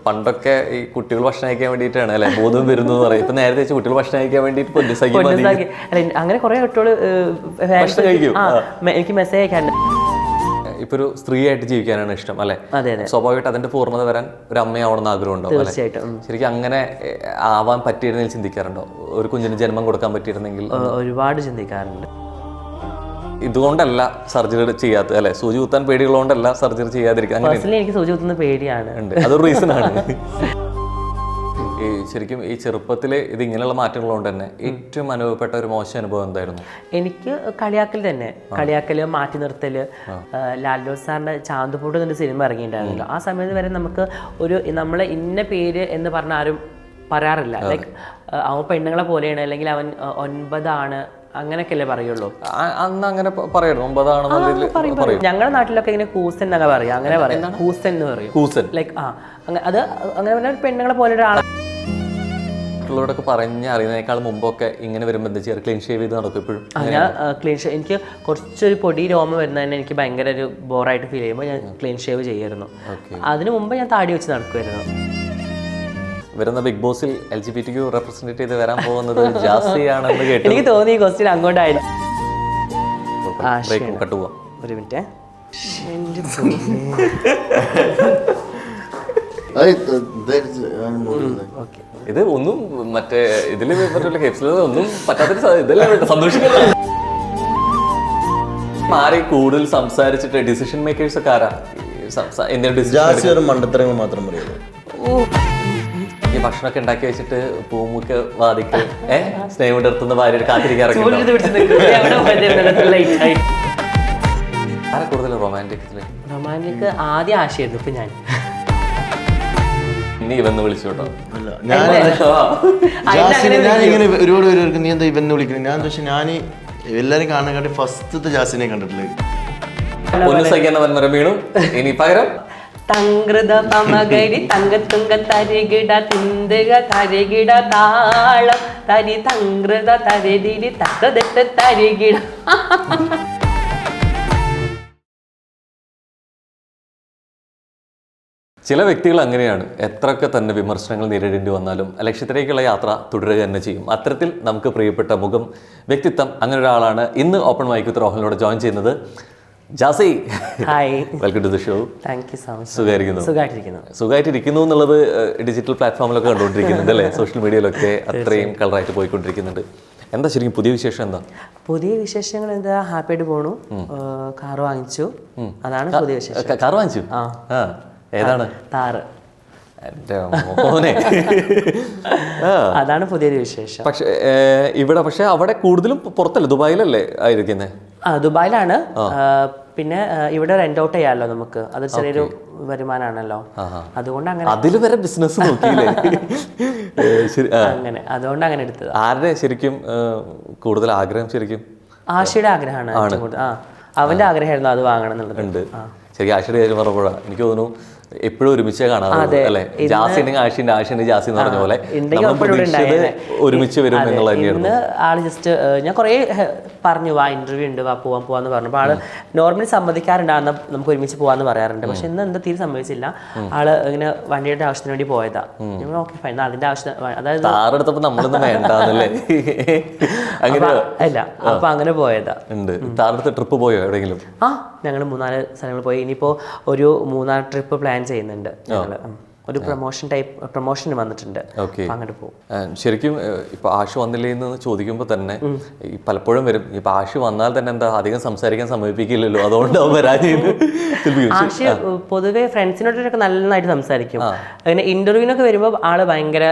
പണ്ടൊക്കെ ഈ കുട്ടികൾ ഭക്ഷണം കഴിക്കാൻ വേണ്ടിയിട്ടാണ് അല്ലെ ബോധം വരുന്നത് പറയും. ഇപ്പൊ നേരത്തെ വെച്ച് കുട്ടികൾ ഭക്ഷണം കഴിക്കാൻ വേണ്ടിയിട്ട് അങ്ങനെ കുറെ കുട്ടികൾ എനിക്ക് മെസ്സേജ് അയക്കാറുണ്ട്. ഇപ്പൊ ഒരു സ്ത്രീ ആയിട്ട് ജീവിക്കാനാണ് ഇഷ്ടം അല്ലെ? സ്വാഭാവികമായിട്ട് അതിന്റെ പൂർണ്ണത വരാൻ ഒരു അമ്മയാവണമെന്ന് ആഗ്രഹം ഉണ്ടാവും. തീർച്ചയായിട്ടും. ശരിക്കും അങ്ങനെ ആവാൻ പറ്റിയിരുന്നെങ്കിൽ ചിന്തിക്കാറുണ്ടോ? ഒരു കുഞ്ഞിന് ജന്മം കൊടുക്കാൻ പറ്റിയിരുന്നെങ്കിൽ? ഒരുപാട് ചിന്തിക്കാറുണ്ട്. ഇതുകൊണ്ടല്ല സർജറി ചെയ്യാത്ത അല്ലെ? സൂചി കുത്താൻ പേടികളുകൊണ്ടല്ല സർജറി ചെയ്യാതിരിക്കുക. എനിക്ക് സൂചി കുത്തുന്ന പേടിയാണ്. അതൊരു റീസൺ ആണ്. ഈ ശരിക്കും ഈ ചെറുപ്പത്തിലെ ഇത് ഇങ്ങനെയുള്ള മാറ്റങ്ങളുകൊണ്ട് തന്നെ ഏറ്റവും അനുഭവപ്പെട്ട ഒരു മോശം അനുഭവം എന്തായിരുന്നു? എനിക്ക് കളിയാക്കൽ തന്നെ. കളിയാക്കല്, മാറ്റി നിർത്തല്. ലാൽജോസ് സാറിന്റെ ചാന്തുപൂട്ട് എന്നൊരു സിനിമ ഇറങ്ങിയിട്ടുണ്ടായിരുന്നല്ലോ. ആ സമയത്ത് വരെ നമുക്ക് ഒരു നമ്മളെ ഇന്ന പേര് എന്ന് പറഞ്ഞ ആരും പറയാറില്ല. ലൈക്ക് അവൻ പെണ്ണുങ്ങളെ പോലെയാണ്, അല്ലെങ്കിൽ അവൻ 9 അങ്ങനെയൊക്കെയല്ലേ പറയുള്ളൂ. അന്ന് അങ്ങനെ പറയുന്നു 9 ഞങ്ങളുടെ നാട്ടിലൊക്കെ ഇങ്ങനെ കൂസൻ എന്നൊക്കെ പറയാം. അങ്ങനെ പറയാം, കൂസൻ എന്ന് പറയും. കൂസൻ ലൈക്ക് അത് അങ്ങനെ പറഞ്ഞാൽ പെണ്ണുങ്ങളെ പോലെ ഒരാളെ മറ്റുള്ളവരൊക്കെ പറഞ്ഞ് അറിയുന്നതിനേക്കാൾ മുമ്പൊക്കെ ഇങ്ങനെ വരുമ്പോൾ എന്താ ചെയ്യുക? ക്ലീൻ ഷേവ് ചെയ്ത് നടക്കും എപ്പോഴും? ഞാൻ ക്ലീൻ ഷേവ്, എനിക്ക് കുറച്ചൊരു പൊടി രോമം വരുന്നതിന് എനിക്ക് ഭയങ്കര ഒരു ബോറായിട്ട് ഫീൽ ചെയ്യുമ്പോൾ ഞാൻ ക്ലീൻ ഷേവ് ചെയ്യായിരുന്നു. അതിനു മുമ്പ് ഞാൻ താടി വെച്ച് നടക്കുമായിരുന്നു. വരുന്ന ബിഗ് ബോസിൽ LGBTQ റെപ്രസെന്റ് ചെയ്ത് വരാൻ പോകുന്നത് ജാസിയാണെന്ന് കേട്ടു. എനിക്ക് തോന്നി ഈ ക്വസ്റ്റ്യൻ അങ്ങോട്ടായിരുന്നു. ഒരു മിനിറ്റ്. ഇത് ഒന്നും മറ്റേ ഇതില് ഒന്നും പറ്റാത്ത ഇതല്ലേ സന്തോഷിക്കുന്ന ആരെ കൂടുതൽ സംസാരിച്ചിട്ട് ഡിസിഷൻ മേക്കേഴ്സ് ഒക്കെ ആരാ? മണ്ടത്തരങ്ങൾ മാത്രം പറയുള്ളൂ. ഈ ഭക്ഷണമൊക്കെ ഉണ്ടാക്കി വെച്ചിട്ട് പൂമുക്ക് വാദിക്ക് സ്നേഹം എടുത്തുന്ന ഭാര്യ കാത്തിരിക്കാറൊക്കെ ആരെ കൂടുതൽ റൊമാൻറ്റിക് ആദ്യം ആശയായിരുന്നു. ഇപ്പൊ ഞാൻ ഇനി ഇവന്ന് വിളിച്ചു കേട്ടോ. ഞാനിങ്ങനെ ഒരുപാട് പേർക്ക് നീ എന്താ ഇവന്ന് വിളിക്കുന്നത്? ഞാൻ പക്ഷെ ഞാൻ എല്ലാരും കാണാൻ ഫസ്റ്റത്തെ ജാസിനെ കണ്ടിട്ടില്ല. വീണു ഇനി പകരം തങ്കൃത പമകരി തങ്കത്തുങ്ക തരികിട തിന്തുക തരികിട താളം തരി തങ്കൃത തരിതിരി തക്കതെട്ട് തരികിട. ചില വ്യക്തികൾ അങ്ങനെയാണ്. എത്രയൊക്കെ തന്നെ വിമർശനങ്ങൾ നേരിടേണ്ടി വന്നാലും ലക്ഷ്യത്തിലേക്കുള്ള യാത്ര തുടരുക തന്നെ ചെയ്യും. അത്തരത്തിൽ നമുക്ക് പ്രിയപ്പെട്ട മുഖം, വ്യക്തിത്വം, അങ്ങനെ ഒരാളാണ് ഇന്ന് ഓപ്പൺ മൈക്ക് വിത്ത് റോഹനിലൂടെ ജോയിൻ ചെയ്യുന്നത്. Jassi, hi, welcome to the show. Thank you so much. സുഖമായിട്ടിരിക്കുന്നു എന്നുള്ളത് ഡിജിറ്റൽ പ്ലാറ്റ്ഫോമിലൊക്കെ കണ്ടുകൊണ്ടിരിക്കുന്നുണ്ട് അല്ലേ? സോഷ്യൽ മീഡിയയിലൊക്കെ അത്രയും കളറായിട്ട് പോയിക്കൊണ്ടിരിക്കുന്നുണ്ട്. എന്താ ശരിക്കും പുതിയ വിശേഷം? എന്താ പുതിയ വിശേഷങ്ങൾ? എന്താ, ഹാപ്പി ആയിട്ട് പോണു. കാർ വാങ്ങിച്ചു, അതാണ് പുതിയ വിശേഷം. കാർ വാങ്ങിച്ചു? ഏതാണ്? താറ്. എൻ്റെ മോനെ, അതാണ് പുതിയൊരു വിശേഷം. പക്ഷേ ഇവിടെ അവിടെ കൂടുതലും പുറത്തല്ലേ, ദുബായിലല്ലേ ആയിരിക്കുന്നത്? ദുബായിലാണ്. പിന്നെ ഇവിടെ റെന്റ് ഔട്ട് ചെയ്യാമല്ലോ നമുക്ക്, അത് ചെറിയൊരു വരുമാനമാണല്ലോ. അതുകൊണ്ട് അങ്ങനെ അതിൽ വരെ ബിസിനസ് നോക്കിയില്ലേ? അങ്ങനെ അതുകൊണ്ട് അങ്ങനെ എടുത്തത്. ആരുടെ ശരിക്കും കൂടുതൽ ആഗ്രഹം? ശരിക്കും ആശയുടെ ആഗ്രഹമാണ്. അവന്റെ ആഗ്രഹമായിരുന്നു അത് വാങ്ങണം എന്നുള്ളത്. ശരിക്കും ആശയുടെ കാര്യം പറഞ്ഞപ്പോഴാണ് എനിക്ക് തോന്നുന്നു എപ്പോഴും ഒരുമിച്ച് കാണാറുണ്ട് അല്ലെ? ജാസി ഉണ്ടെങ്കിൽ ആശിന്റെ, ആശിന്റെ ജാസി എന്ന് പറഞ്ഞ പോലെ ഒരുമിച്ച് വരും എന്നുള്ള തന്നെയായിരുന്നു. ആള് ജസ്റ്റ് ഞാൻ കുറെ പറഞ്ഞു, വാ ഇന്റർവ്യൂ ഉണ്ട്, വാ പോവാന്ന് പറഞ്ഞപ്പോൾ ആള് നോർമലി സമ്മതിക്കാറുണ്ട്, നമുക്ക് ഒരുമിച്ച് പോവാന്ന് പറയാറുണ്ട്. പക്ഷെ ഇന്ന് എന്താ തീരെ സമ്മതിച്ചില്ല. ആള് ഇങ്ങനെ വണ്ടിയുടെ ആവശ്യത്തിന് വേണ്ടി പോയതാ. ഓക്കെ ഫൈൻ, അതിന്റെ ആവശ്യം, അതായത് താറെടുത്തപ്പോ നമ്മളൊന്നും വേണ്ടല്ലേ? അല്ല, അപ്പൊ അങ്ങനെ പോയതാ. താറെടുത്ത് ട്രിപ്പ് പോയോ എവിടെയെങ്കിലും? ഞങ്ങൾ 3-4 സ്ഥലങ്ങൾ പോയി. ഇനിയിപ്പോ ഒരു 3 ട്രിപ്പ് പ്ലാൻ ചെയ്യുന്നുണ്ട്. ഒരു പ്രൊമോഷന് വന്നിട്ടുണ്ട്, അങ്ങോട്ട് പോകും. ശരിക്കും ഇപ്പൊ ആശു വന്നില്ലേ എന്ന് ചോദിക്കുമ്പോൾ തന്നെ പലപ്പോഴും വരും, ഇപ്പൊ ആശു വന്നാൽ തന്നെ എന്താ അധികം സംസാരിക്കാൻ സമ്മതിപ്പിക്കില്ലല്ലോ, അതുകൊണ്ട് അവൻ വരാൻ ചെയ്യുന്നത്. ആശു പൊതുവെ ഫ്രണ്ട്സിനോടൊക്കെ നന്നായിട്ട് സംസാരിക്കും. അങ്ങനെ ഇന്റർവ്യൂവിനൊക്കെ വരുമ്പോൾ ആള് ഭയങ്കര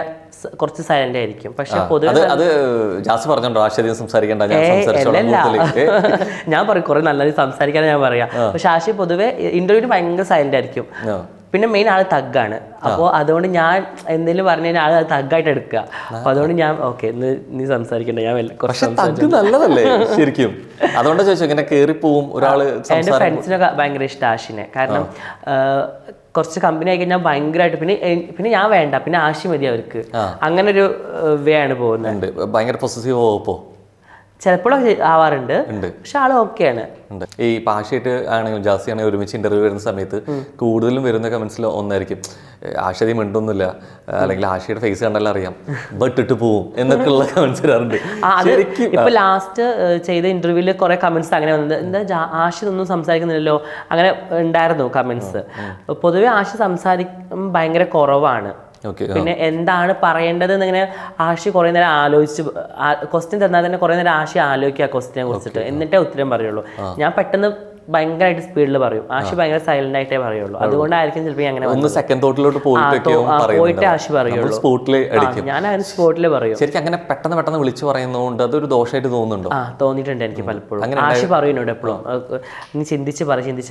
കുറച്ച് സൈലന്റ് ആയിരിക്കും. പക്ഷെ പൊതുവെ അത് ജാസ് പറഞ്ഞോ ആശയം സംസാരിക്കേണ്ട, ഞാൻ പറയും കുറെ നല്ലത് സംസാരിക്കാൻ ഞാൻ പറയാം. പക്ഷെ ആശു പൊതുവെ ഇന്റർവ്യൂവിന് ഭയങ്കര സൈലന്റ് ആയിരിക്കും. പിന്നെ മെയിൻ ആള് തഗ്ഗാണ്. അപ്പോൾ അതുകൊണ്ട് ഞാൻ എന്തെങ്കിലും പറഞ്ഞു കഴിഞ്ഞാൽ ആള് തഗ്ഗായിട്ട് എടുക്കുക. അപ്പൊ അതുകൊണ്ട് ഞാൻ ഓക്കെ നീ സംസാരിക്കണ്ട, ഞാൻ നല്ലതല്ലേ ശരിക്കും. അതുകൊണ്ട് ചോദിച്ചു ഇങ്ങനെ കേറിപ്പോവും ഒരാള്. എന്റെ ഫ്രണ്ട്സിനൊക്കെ ഭയങ്കര ഇഷ്ടം ആശിനെ. കാരണം കുറച്ച് കമ്പനി ആയി കഴിഞ്ഞാൽ ഭയങ്കരമായിട്ട്, പിന്നെ ഞാൻ വേണ്ട, പിന്നെ ആശി മതി അവർക്ക്. അങ്ങനെ ഒരു വേ ആണ് പോകുന്നത്. ഭയങ്കര പൊസസീവ് ആവുമ്പോ ചിലപ്പോഴൊക്കെ ആവാറുണ്ട്, പക്ഷെ ആള് ഓക്കെയാണ്. ഉണ്ട്. ഈ പാഷയായിട്ട് ആണെങ്കിലും ജാസി ആണെങ്കിൽ ഒരുമിച്ച് ഇന്റർവ്യൂ വരുന്ന സമയത്ത് കൂടുതലും വരുന്ന കമന്റ്സിൽ ഒന്നായിരിക്കും, ആശയം മിണ്ടൊന്നുമില്ല, അല്ലെങ്കിൽ ആശയുടെ ഫേസ് കണ്ടാലും അറിയാം, ബട്ടിട്ട് പോവും എന്നൊക്കെയുള്ള കമന്റ്സ് വരാറുണ്ട്. ഇപ്പൊ ലാസ്റ്റ് ചെയ്ത ഇന്റർവ്യൂവിൽ കുറെ കമന്റ്സ് അങ്ങനെ വന്നത്, എന്താ ആശയൊന്നും സംസാരിക്കുന്നില്ലല്ലോ, അങ്ങനെ ഉണ്ടായിരുന്നു കമന്റ്സ്. പൊതുവെ ആശ സംസാരിക്കും ഭയങ്കര കുറവാണ്. പിന്നെ എന്താണ് പറയേണ്ടത് എന്നിങ്ങനെ ആശി കുറെ നേരം ആലോചിച്ച്, ക്വസ്റ്റ്യൻ തന്നാൽ തന്നെ കുറെ നേരം ആശി ആലോചിക്കുക ക്വസ്റ്റിനെ കുറിച്ചിട്ട്, എന്നിട്ടേ ഉത്തരം പറയുള്ളൂ. ഞാൻ പെട്ടെന്ന് ഭയങ്കരമായിട്ട് സ്പീഡിൽ പറയും, ആശി ഭയങ്കര സൈലന്റ് ആയിട്ടേ പറയുള്ളൂ. അതുകൊണ്ടായിരിക്കും ചിലപ്പോൾ അങ്ങനെ സെക്കൻഡ് തോട്ടിലോട്ട് പോയിട്ട് ആശി പറയുള്ളൂ, ഞാൻ അതിന് സ്പോട്ടിൽ പറയും. ശരിക്കും അങ്ങനെ പെട്ടെന്ന് വിളിച്ചു പറയുന്നതുകൊണ്ട് അതൊരു ദോഷമായിട്ട് തോന്നുന്നുണ്ടോ? തോന്നിയിട്ടുണ്ട് എനിക്ക് പലപ്പോഴും. ആശി പറയുന്നുണ്ട് എപ്പോഴും, നീ ചിന്തിച്ച്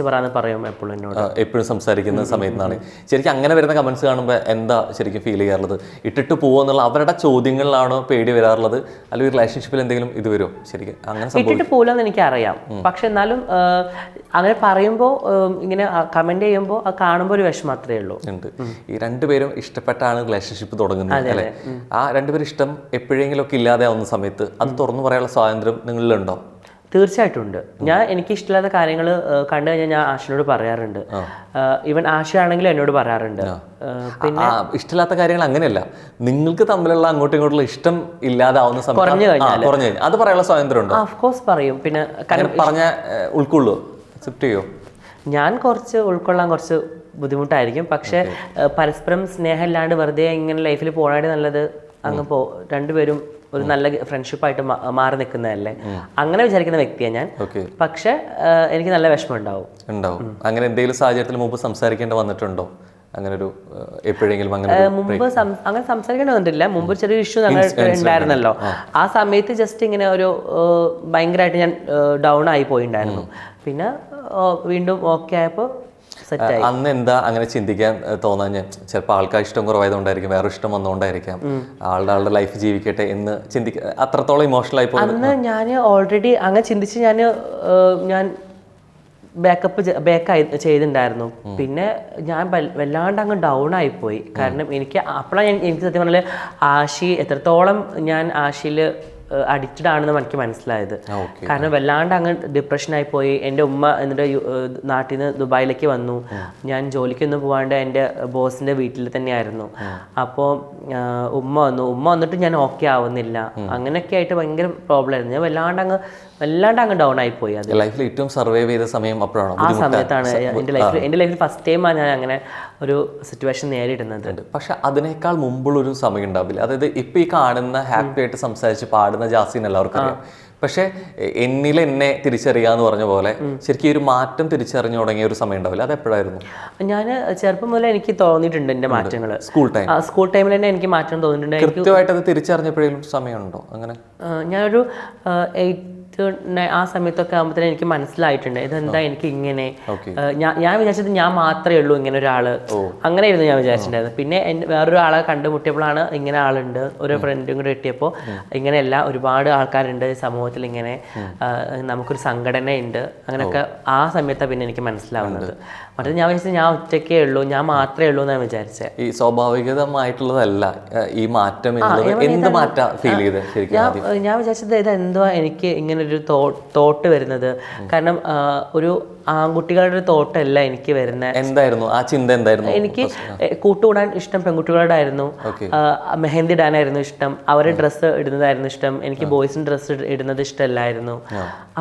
പറയാന്ന് പറയും എപ്പോഴും എന്നോട്, എപ്പോഴും സംസാരിക്കുന്ന സമയത്താണ്. ശരിക്കും അങ്ങനെ വരുന്ന കമന്റ്സ് കാണുമ്പോൾ എന്താ ശരിക്കും ഫീൽ ചെയ്യാറുള്ളത്? ഇട്ടിട്ട് പോകുന്നുള്ള അവരുടെ ചോദ്യങ്ങളിലാണോ പേടി വരാറുള്ളത്, അല്ലെങ്കിൽ റിലേഷൻഷിപ്പിൽ എന്തെങ്കിലും ഇത് വരുമോ? ശരിക്കും അങ്ങനെ ഇട്ടിട്ട് പോലെന്ന് എനിക്കറിയാം, പക്ഷെ എന്നാലും അങ്ങനെ പറയുമ്പോൾ, ഇങ്ങനെ കമന്റ് ചെയ്യുമ്പോൾ അത് കാണുമ്പോൾ ഒരു വിഷമം അത്രേ ഉള്ളൂ. ഈ രണ്ടുപേരും ഇഷ്ടപ്പെട്ടാണ് റിലേഷൻഷിപ്പ് തുടങ്ങുന്നത് അല്ലേ? ആ രണ്ടുപേരും ഇഷ്ടം എപ്പോഴെങ്കിലും ഒക്കെ ഇല്ലാതെ ആവുന്ന സമയത്ത് അത് തുറന്നു പറയാനുള്ള സ്വാതന്ത്ര്യം നിങ്ങളിലുണ്ടോ? തീർച്ചയായിട്ടും ഉണ്ട്. എനിക്ക് ഇഷ്ടമില്ലാത്ത കാര്യങ്ങൾ കണ്ടു കഴിഞ്ഞാൽ ഞാൻ ആശിനോട് പറയാറുണ്ട്. ഈവൻ ആശയാണെങ്കിലും എന്നോട് പറയാറുണ്ട്. പിന്നെ ഇഷ്ടമില്ലാത്ത കാര്യങ്ങൾ അങ്ങനെയല്ല, നിങ്ങൾക്ക് തമ്മിലുള്ള അങ്ങോട്ടും ഇങ്ങോട്ടുള്ള ഇഷ്ടം ഇല്ലാതാവുന്ന സമയത്ത് കുറഞ്ഞു കഴിഞ്ഞാൽ അത് പറയാനുള്ള സ്വാതന്ത്ര്യം ഉണ്ടോ? ഓഫ് കോഴ്സ് പറയും. പിന്നെ പറഞ്ഞ ഉൾക്കൊള്ളൂ, അക്സെപ്റ്റ് ചെയ്യോ? ഞാൻ കുറച്ച് ഉൾക്കൊള്ളാൻ കുറച്ച് ബുദ്ധിമുട്ടായിരിക്കും, പക്ഷെ പരസ്പരം സ്നേഹം ഇല്ലാണ്ട് വെറുതെ ഇങ്ങനെ ലൈഫിൽ പോകാനായിട്ട് നല്ലത് അങ്ങ് രണ്ടുപേരും ഒരു നല്ല ഫ്രണ്ട്ഷിപ്പായിട്ട് മാറി നിൽക്കുന്നതല്ലേ, അങ്ങനെ വിചാരിക്കുന്ന വ്യക്തിയാണ് ഞാൻ. പക്ഷെ എനിക്ക് നല്ല വിഷമം ഉണ്ടാവും. അങ്ങനെ എന്തെങ്കിലും സാഹചര്യത്തിൽ മുമ്പ് സംസാരിക്കേണ്ടി വന്നിട്ടുണ്ടോ? അങ്ങനെ ഒരു എപ്പോഴെങ്കിലും മുമ്പ് അങ്ങനെ സംസാരിക്കേണ്ടി വന്നിട്ടില്ല. മുമ്പ് ചെറിയൊരു ഇഷ്യൂ ഉണ്ടായിരുന്നല്ലോ, ആ സമയത്ത് ജസ്റ്റ് ഇങ്ങനെ ഒരു ഭയങ്കരമായിട്ട് ഞാൻ ഡൗൺ ആയി പോയിണ്ടായിരുന്നു. പിന്നെ വീണ്ടും ഓക്കെ ആയപ്പോൾ അന്ന് എന്താ അങ്ങനെ ചിന്തിക്കാൻ തോന്നാൻ? ചിലപ്പോൾ ആൾക്കാർ ഇഷ്ടം കുറവായതുകൊണ്ടായിരിക്കും, വേറെ ഇഷ്ടം വന്നുകൊണ്ടായിരിക്കാം, ആളുടെ ലൈഫ് ജീവിക്കട്ടെ എന്ന് അത്രത്തോളം ഇമോഷണൽ ആയി പോയി. അന്ന് ഞാൻ ഓൾറെഡി അങ്ങനെ ചിന്തിച്ച് ഞാൻ ബാക്കായി ചെയ്തിട്ടുണ്ടായിരുന്നു. പിന്നെ ഞാൻ വല്ലാണ്ട് അങ്ങ് ഡൗൺ ആയിപ്പോയി. കാരണം അപ്പോഴാണ് എനിക്ക് സത്യം പറഞ്ഞാൽ ആശി എത്രത്തോളം ഞാൻ ആശിയിൽ അഡിക്റ്റഡ് ആണെന്ന് എനിക്ക് മനസ്സിലായത്. കാരണം വല്ലാണ്ട് അങ്ങ് ഡിപ്രഷനായി പോയി. എൻ്റെ ഉമ്മ എന്നിട്ട് നാട്ടിൽ നിന്ന് ദുബായിലേക്ക് വന്നു. ഞാൻ ജോലിക്കൊന്നും പോകാണ്ട് എൻ്റെ ബോസിൻ്റെ വീട്ടിൽ തന്നെയായിരുന്നു. അപ്പോൾ ഉമ്മ വന്നിട്ട് ഞാൻ ഓക്കെ ആവുന്നില്ല. അങ്ങനെയൊക്കെ ആയിട്ട് ഭയങ്കര പ്രോബ്ലം ആയിരുന്നു. ഞാൻ വല്ലാണ്ട് അങ്ങ് ഡൗൺ ആയി പോയി. അത് ലൈഫിൽ ഏറ്റവും സർവൈവ് ചെയ്ത സമയം അപ്പോഴാണ്, ആ സമയത്താണ് എൻ്റെ ലൈഫിൽ ഫസ്റ്റ് ടൈമാണ് ഞാൻ അങ്ങനെ ഒരു സിറ്റുവേഷൻ നേരിടുന്നത്. പക്ഷെ അതിനേക്കാൾ മുമ്പുള്ളൊരു സമയം ഉണ്ടാവില്ല. അതായത് ഇപ്പൊ ഈ കാണുന്ന ഹാപ്പി ആയിട്ട് സംസാരിച്ച് പാടുന്ന ജാസിന് എല്ലാവർക്കും അറിയാം. പക്ഷെ എന്നെ തിരിച്ചറിയാന്ന് പറഞ്ഞ പോലെ ശരിക്കും ഈ ഒരു മാറ്റം തിരിച്ചറിഞ്ഞു തുടങ്ങിയ ഒരു സമയം ഉണ്ടാവില്ല, അത് എപ്പോഴായിരുന്നു? ഞാൻ ചെറുപ്പം മുതലേ എനിക്ക് തോന്നിയിട്ടുണ്ട് എൻ്റെ മാറ്റങ്ങൾ. സ്കൂൾ ടൈമിൽ തന്നെ എനിക്ക് മാറ്റം തോന്നിയിട്ടുണ്ട്. കൃത്യമായിട്ട് അത് തിരിച്ചറിഞ്ഞപ്പോഴേലും സമയമുണ്ടോ അങ്ങനെ? ഞാനൊരു 8th ആ സമയത്തൊക്കെ ആകുമ്പോഴത്തേനും എനിക്ക് മനസ്സിലായിട്ടുണ്ട് ഇതെന്താ എനിക്ക് ഇങ്ങനെ. ഞാൻ വിചാരിച്ചത് ഞാൻ മാത്രമേ ഉള്ളൂ ഇങ്ങനെ ഒരാള്, അങ്ങനെയായിരുന്നു ഞാൻ വിചാരിച്ചിട്ടുണ്ടായിരുന്നു. പിന്നെ വേറൊരു ആളെ കണ്ടുമുട്ടിയപ്പോഴാണ് ഇങ്ങനെ ആളുണ്ട്, ഒരു ഫ്രണ്ടും കൂടെ കിട്ടിയപ്പോൾ ഇങ്ങനെയല്ല ഒരുപാട് ആൾക്കാരുണ്ട് സമൂഹത്തിൽ, ഇങ്ങനെ നമുക്കൊരു സംഘടനയുണ്ട്, അങ്ങനെയൊക്കെ ആ സമയത്താണ് പിന്നെ എനിക്ക് മനസ്സിലാവുന്നത്. മറ്റേ ഞാൻ വിചാരിച്ചത് ഞാൻ ഒറ്റയ്ക്കേ ഉള്ളൂ, ഞാൻ മാത്രമേ ഉള്ളൂ എന്നാണ് വിചാരിച്ചത്. ഈ സ്വാഭാവികമായിട്ടുള്ളതല്ല ഈ മാറ്റം, എന്ത് മാറ്റാ ഫീൽ ചെയ്തത്? ഞാൻ വിചാരിച്ചത് ഇതെന്തോ എനിക്ക് ഇങ്ങനെ ഒരു തോട്ട് വരുന്നത്. കാരണം ഒരു ആൺകുട്ടികളുടെ ഒരു തോട്ടല്ല എനിക്ക് വരുന്നത്. എന്തായിരുന്നു ആ ചിന്ത? എന്തായിരുന്നു? എനിക്ക് കൂട്ടുകൂടാൻ ഇഷ്ടം പെൺകുട്ടികളോടായിരുന്നു, മെഹന്തി ഇടാനായിരുന്നു ഇഷ്ടം, അവരുടെ ഡ്രസ്സ് ഇടുന്നതായിരുന്നു ഇഷ്ടം. എനിക്ക് ബോയ്സിന് ഡ്രസ്സ് ഇടുന്നത് ഇഷ്ടമല്ലായിരുന്നു.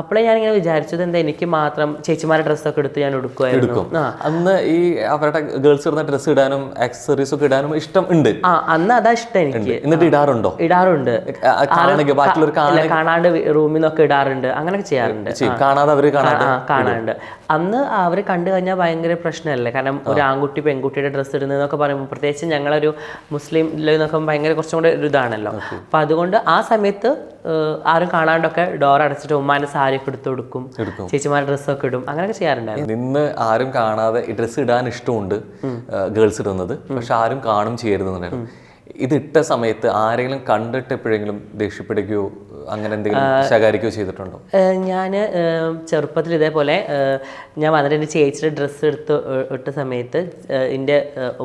അപ്പോഴേ ഞാനിങ്ങനെ വിചാരിച്ചത് എന്താ എനിക്ക് മാത്രം ചേച്ചിമാരുടെ ഡ്രസ്സൊക്കെ എടുത്ത് ഞാൻ എടുക്കുമായിരുന്നു. അന്ന് ഈ അവരുടെ ഗേൾസ് ഇടുന്ന ഡ്രസ്സ് ഇടാനും ആക്സസറീസ് ഒക്കെ ഇടാനും ഇഷ്ടം ഉണ്ട്. അന്ന് അതാ ഇഷ്ടം എനിക്ക്. എന്നിട്ട് ഇടാറുണ്ട്. കാണാണ്ട് റൂമിൽ നിന്നൊക്കെ ഇടാറുണ്ട്, അങ്ങനെയൊക്കെ ചെയ്യാറുണ്ട്. കാണാറുണ്ട്. അന്ന് അവരെ കണ്ടു കഴിഞ്ഞാൽ ഭയങ്കര പ്രശ്നമല്ലേ, കാരണം ഒരു ആൺകുട്ടി പെൺകുട്ടിയുടെ ഡ്രസ്സ് ഇടുന്നതെന്നൊക്കെ പറയുമ്പോൾ, പ്രത്യേകിച്ച് ഞങ്ങളൊരു മുസ്ലിം എന്നൊക്കെ ഭയങ്കര കുറച്ചും കൂടെ ഒരു ഇതാണല്ലോ. അപ്പം അതുകൊണ്ട് ആ സമയത്ത് ആരും കാണാണ്ടൊക്കെ ഡോർ അടച്ചിട്ട് ഉമ്മാൻ്റെ സാരി ഒക്കെ എടുത്തു കൊടുക്കും, ചേച്ചിമാരുടെ ഡ്രസ്സൊക്കെ ഇടും, അങ്ങനെയൊക്കെ ചെയ്യാറുണ്ടായിരുന്നു. നിന്ന് ആരും കാണാതെ ഈ ഡ്രസ്സ് ഇടാൻ ഇഷ്ടമുണ്ട് ഗേൾസ് ഇടുന്നത്, പക്ഷെ ആരും കാണും ചെയ്യരുതെന്നുണ്ടായിരുന്നു. ഇതിട്ട സമയത്ത് ആരെങ്കിലും കണ്ടിട്ട് എപ്പോഴെങ്കിലും ദേഷ്യപ്പെടുകയോ അങ്ങനെ എന്തെങ്കിലും ശകാരിക്കുകയോ ചെയ്തിട്ടുണ്ടോ? ഞാൻ ചെറുപ്പത്തിൽ ഇതേപോലെ ഞാൻ വന്നിട്ട് എൻ്റെ ചേച്ചിയുടെ ഡ്രസ്സ് ഇട്ട സമയത്ത് എൻ്റെ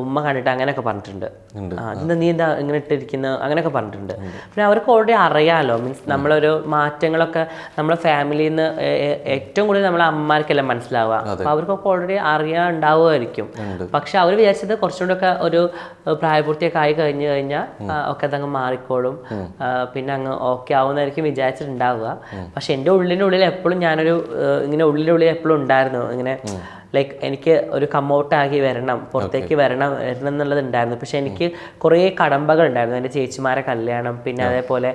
ഉമ്മ കണ്ടിട്ട് അങ്ങനെയൊക്കെ പറഞ്ഞിട്ടുണ്ട്. എന്താ നീ എന്താ ഇങ്ങനെ ഇട്ടിരിക്കുന്നത് അങ്ങനെയൊക്കെ പറഞ്ഞിട്ടുണ്ട്. പിന്നെ അവർക്ക് ഓൾറെഡി അറിയാമല്ലോ, മീൻസ് നമ്മളൊരു മാറ്റങ്ങളൊക്കെ നമ്മളെ ഫാമിലിയിൽ നിന്ന് ഏറ്റവും കൂടുതൽ നമ്മളെ അമ്മമാർക്കെല്ലാം മനസ്സിലാവുക. അപ്പോൾ അവർക്കൊക്കെ ഓൾറെഡി അറിയാണ്ടാവുമായിരിക്കും. പക്ഷെ അവർ വിചാരിച്ചത് കുറച്ചുകൂടെ ഒക്കെ ഒരു പ്രായപൂർത്തിയൊക്കെ ആയി കഴിഞ്ഞു കഴിഞ്ഞാൽ ഒക്കെ അതങ്ങ് മാറിക്കോളും, പിന്നെ അങ്ങ് ഓക്കെ ആവുന്നതായിരിക്കും വിചാരിച്ചിട്ടുണ്ടാവുക. പക്ഷെ എൻ്റെ ഉള്ളിനുള്ളിൽ എപ്പോഴും ഞാനൊരു ഇങ്ങനെ ഉള്ളിനുള്ളിൽ എപ്പോഴും ഉണ്ടായിരുന്നു ഇങ്ങനെ ലൈക്ക് എനിക്ക് ഒരു കമ്മൗട്ടാക്കി വരണം, പുറത്തേക്ക് വരണം എന്നുള്ളത് ഉണ്ടായിരുന്നു. പക്ഷെ എനിക്ക് കുറേ കടമ്പകൾ ഉണ്ടായിരുന്നു. എൻ്റെ ചേച്ചിമാരെ കല്യാണം, പിന്നെ അതേപോലെ